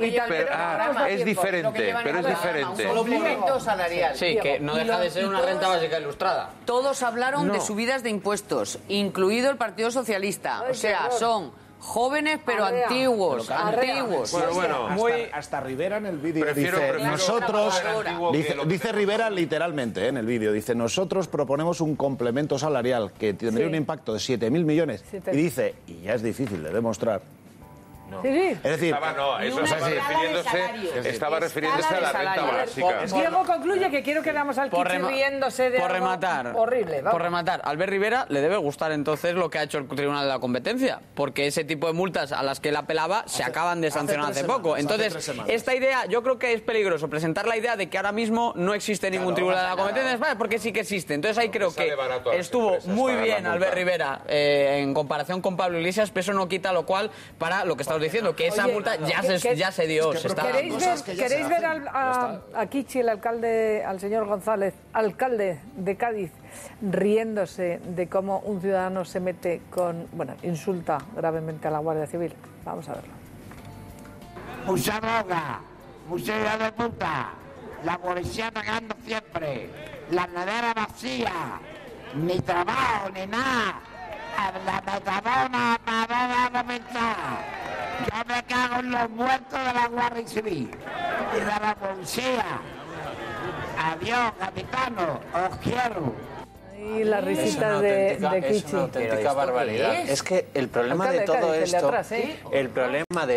Es diferente, pero es diferente. Un complemento salarial. Sí, que no deja de ser una renta básica ilustrada. Todos hablaron de subidas de impuestos, incluido el Partido Socialista. O sea, son jóvenes pero antiguos. Hasta Rivera en el vídeo dice, nosotros, dice Rivera literalmente en el vídeo, dice, nosotros proponemos un complemento salarial que tendría un impacto de 7.000 millones. Y dice, y ya es difícil de demostrar. Sí. Es decir, estaba refiriéndose a la renta básica. Diego concluye que quiero que veamos al Kichi riéndose de algo horrible. Por rematar, a Albert Rivera le debe gustar entonces lo que ha hecho el Tribunal de la Competencia, porque ese tipo de multas a las que él apelaba se acaban de sancionar hace poco. Entonces, esta idea, yo creo que es peligroso presentar la idea de que ahora mismo no existe ningún Tribunal de la Competencia en España, porque sí que existe. Entonces ahí creo que estuvo muy bien Albert Rivera en comparación con Pablo Iglesias, pero eso no quita lo cual para lo que estamos diciendo, que esa multa ya se dio. ¿Queréis ver a Kichi, el alcalde, al señor González, alcalde de Cádiz, riéndose de cómo un ciudadano se mete insulta gravemente a la Guardia Civil? Vamos a verlo. Mucha droga, mucha hija de puta, la policía atacando siempre, la nevera vacía, ni trabajo, ni nada. La metadona para pensar. Yo me cago en los muertos de la Guardia Civil y de la policía. Adiós, capitano, os quiero. Y la risita de Kichi. Es una auténtica barbaridad. Es que el problema de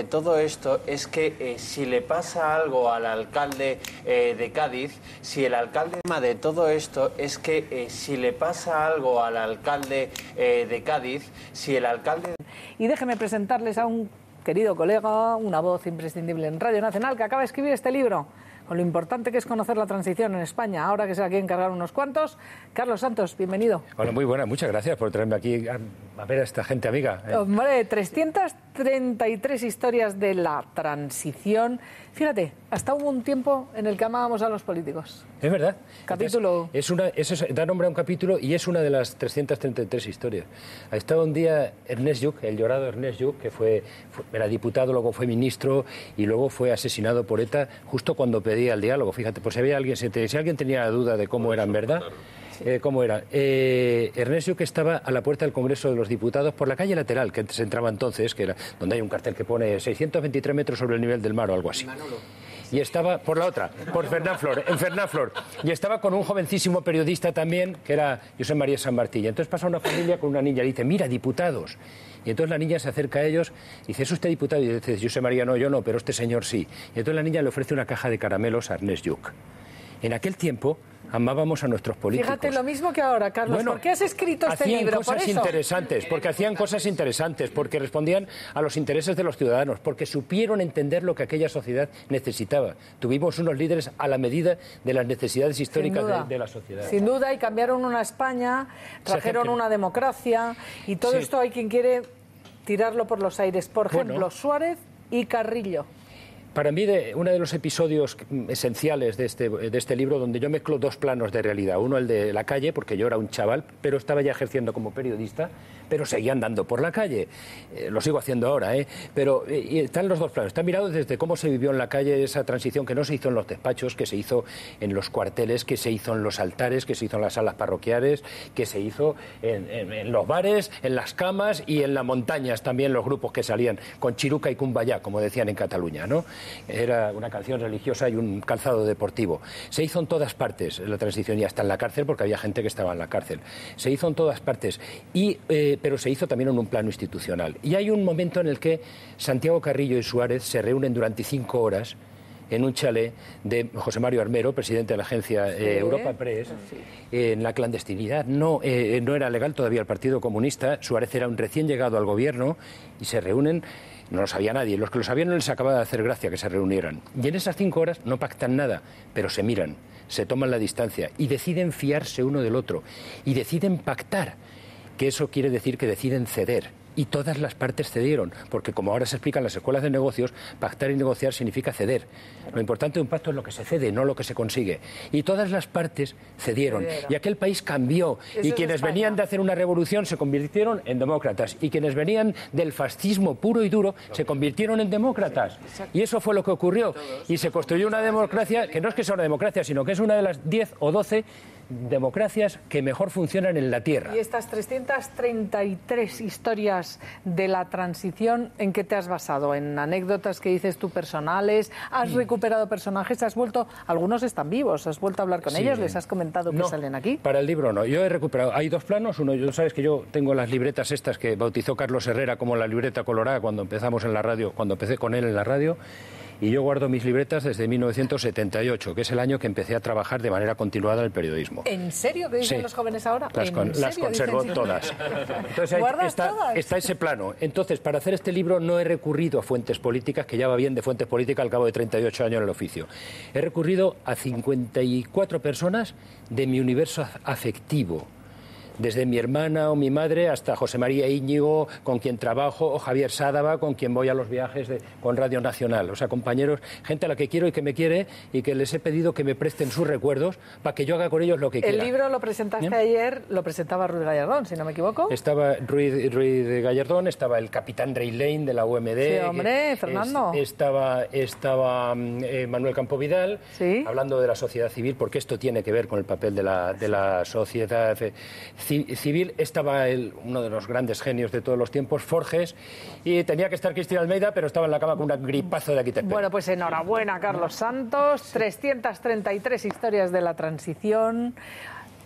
todo esto es que si le pasa algo al alcalde de Cádiz, si el alcalde de todo esto es que si le pasa algo al alcalde de Cádiz, si el alcalde... Y déjenme presentarles a un querido colega, una voz imprescindible en Radio Nacional, que acaba de escribir este libro, con lo importante que es conocer la transición en España, ahora que se la quieren cargar unos cuantos. Carlos Santos, bienvenido. Hola, muy buena, muchas gracias por traerme aquí a ver a esta gente amiga. Hombre, 333 historias de la transición. Fíjate, hasta hubo un tiempo en el que amábamos a los políticos. Es verdad. Capítulo. Eso da nombre a un capítulo y es una de las 333 historias. Ha estado un día Ernest Lluch, el llorado Ernest Lluch, que era diputado, luego fue ministro y luego fue asesinado por ETA justo cuando pedía el diálogo. Fíjate, pues si alguien tenía duda de cómo era en verdad... ¿Cómo era? Ernest Lluch estaba a la puerta del Congreso de los Diputados por la calle lateral, que se entraba entonces, que era donde hay un cartel que pone 623 metros sobre el nivel del mar o algo así. Y estaba por la otra, en Fernán Flor. Y estaba con un jovencísimo periodista también, que era José María San Martín. Y entonces pasa una familia con una niña y dice, mira, diputados. Y entonces la niña se acerca a ellos y dice, ¿es usted diputado? Y dice, José María, no, yo no, pero este señor sí. Y entonces la niña le ofrece una caja de caramelos a Ernest Lluch. En aquel tiempo amábamos a nuestros políticos. Fíjate, lo mismo que ahora, Carlos. ¿Por qué has escrito este libro? Hacían cosas interesantes, porque hacían cosas interesantes, porque respondían a los intereses de los ciudadanos, porque supieron entender lo que aquella sociedad necesitaba. Tuvimos unos líderes a la medida de las necesidades históricas de la sociedad. Sin duda, y cambiaron una España, trajeron una democracia, y todo esto hay quien quiere tirarlo por los aires. Por ejemplo, Suárez y Carrillo. Para mí, uno de los episodios esenciales de este libro, donde yo mezclo dos planos de realidad. Uno, el de la calle, porque yo era un chaval, pero estaba ya ejerciendo como periodista, pero seguía andando por la calle. Lo sigo haciendo ahora, Pero y están los dos planos. Está mirado desde cómo se vivió en la calle esa transición que no se hizo en los despachos, que se hizo en los cuarteles, que se hizo en los altares, que se hizo en las salas parroquiales, que se hizo en los bares, en las camas y en las montañas también, los grupos que salían con chiruca y cumbayá, como decían en Cataluña, ¿no? Era una canción religiosa y un calzado deportivo. Se hizo en todas partes la transición, y hasta en la cárcel, porque había gente que estaba en la cárcel. Se hizo en todas partes, pero se hizo también en un plano institucional. Y hay un momento en el que Santiago Carrillo y Suárez se reúnen durante 5 horas en un chalet de José Mario Armero, presidente de la agencia Europa Press, en la clandestinidad. No era legal todavía el Partido Comunista. Suárez era un recién llegado al gobierno y se reúnen. No lo sabía nadie. Los que lo sabían no les acababa de hacer gracia que se reunieran. Y en esas 5 horas no pactan nada, pero se miran, se toman la distancia y deciden fiarse uno del otro y deciden pactar. que eso quiere decir que deciden ceder. Y todas las partes cedieron, porque como ahora se explica en las escuelas de negocios, pactar y negociar significa ceder. Lo importante de un pacto es lo que se cede, no lo que se consigue. Y todas las partes cedieron. Y aquel país cambió. Y quienes venían de hacer una revolución se convirtieron en demócratas. Y quienes venían del fascismo puro y duro se convirtieron en demócratas. Y eso fue lo que ocurrió. Y se construyó una democracia, que no es que sea una democracia, sino que es una de las 10 o 12 democracias que mejor funcionan en la Tierra. Y estas 333 historias de la transición, ¿en qué te has basado? ¿En anécdotas que dices tú personales? ¿Has recuperado personajes? ¿Has vuelto? Algunos están vivos. ¿Has vuelto a hablar con ellos? ¿Les has comentado que salen aquí? Para el libro no. Yo he recuperado. Hay dos planos. Uno, tú sabes que yo tengo las libretas estas que bautizó Carlos Herrera como la libreta colorada cuando empezamos en la radio, cuando empecé con él en la radio. Y yo guardo mis libretas desde 1978, que es el año que empecé a trabajar de manera continuada en el periodismo. ¿En serio? ¿Qué dicen los jóvenes ahora? Las conservo todas. Entonces está ese plano. Entonces, para hacer este libro no he recurrido a fuentes políticas, que ya va bien de fuentes políticas al cabo de 38 años en el oficio. He recurrido a 54 personas de mi universo afectivo. Desde mi hermana o mi madre hasta José María Íñigo, con quien trabajo, o Javier Sádava, con quien voy a los viajes con Radio Nacional. O sea, compañeros, gente a la que quiero y que me quiere y que les he pedido que me presten sus recuerdos para que yo haga con ellos lo que quiera. El libro lo presentaste ayer, lo presentaba Ruiz Gallardón, si no me equivoco. Estaba Ruiz Gallardón, estaba el capitán Ray Lane de la UMD. Sí, hombre, Fernando. Estaba Manuel Campovidal, hablando de la sociedad civil, porque esto tiene que ver con el papel de la sociedad civil. Estaba uno de los grandes genios de todos los tiempos, Forges, y tenía que estar Cristina Almeida, pero estaba en la cama con un gripazo de aquí te espero. Bueno, pues enhorabuena, Carlos Santos. 333 historias de la transición.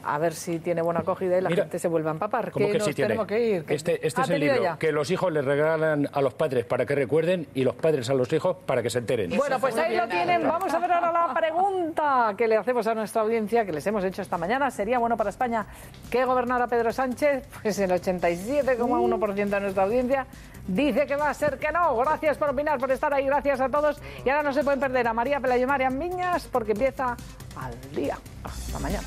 A ver si tiene buena acogida y la gente se vuelve a empapar. ¿Cómo que nos sí tiene? Tenemos que ir. Este es el libro ya. que los hijos les regalan a los padres para que recuerden y los padres a los hijos para que se enteren. Bueno, pues ahí lo tienen. Vamos a ver ahora la pregunta que le hacemos a nuestra audiencia, que les hemos hecho esta mañana. ¿Sería bueno para España que gobernara Pedro Sánchez? Pues el 87,1% de nuestra audiencia dice que va a ser que no. Gracias por opinar, por estar ahí. Gracias a todos. Y ahora no se pueden perder a María Pelayo y Marian Viñas porque empieza Al Día. Hasta mañana.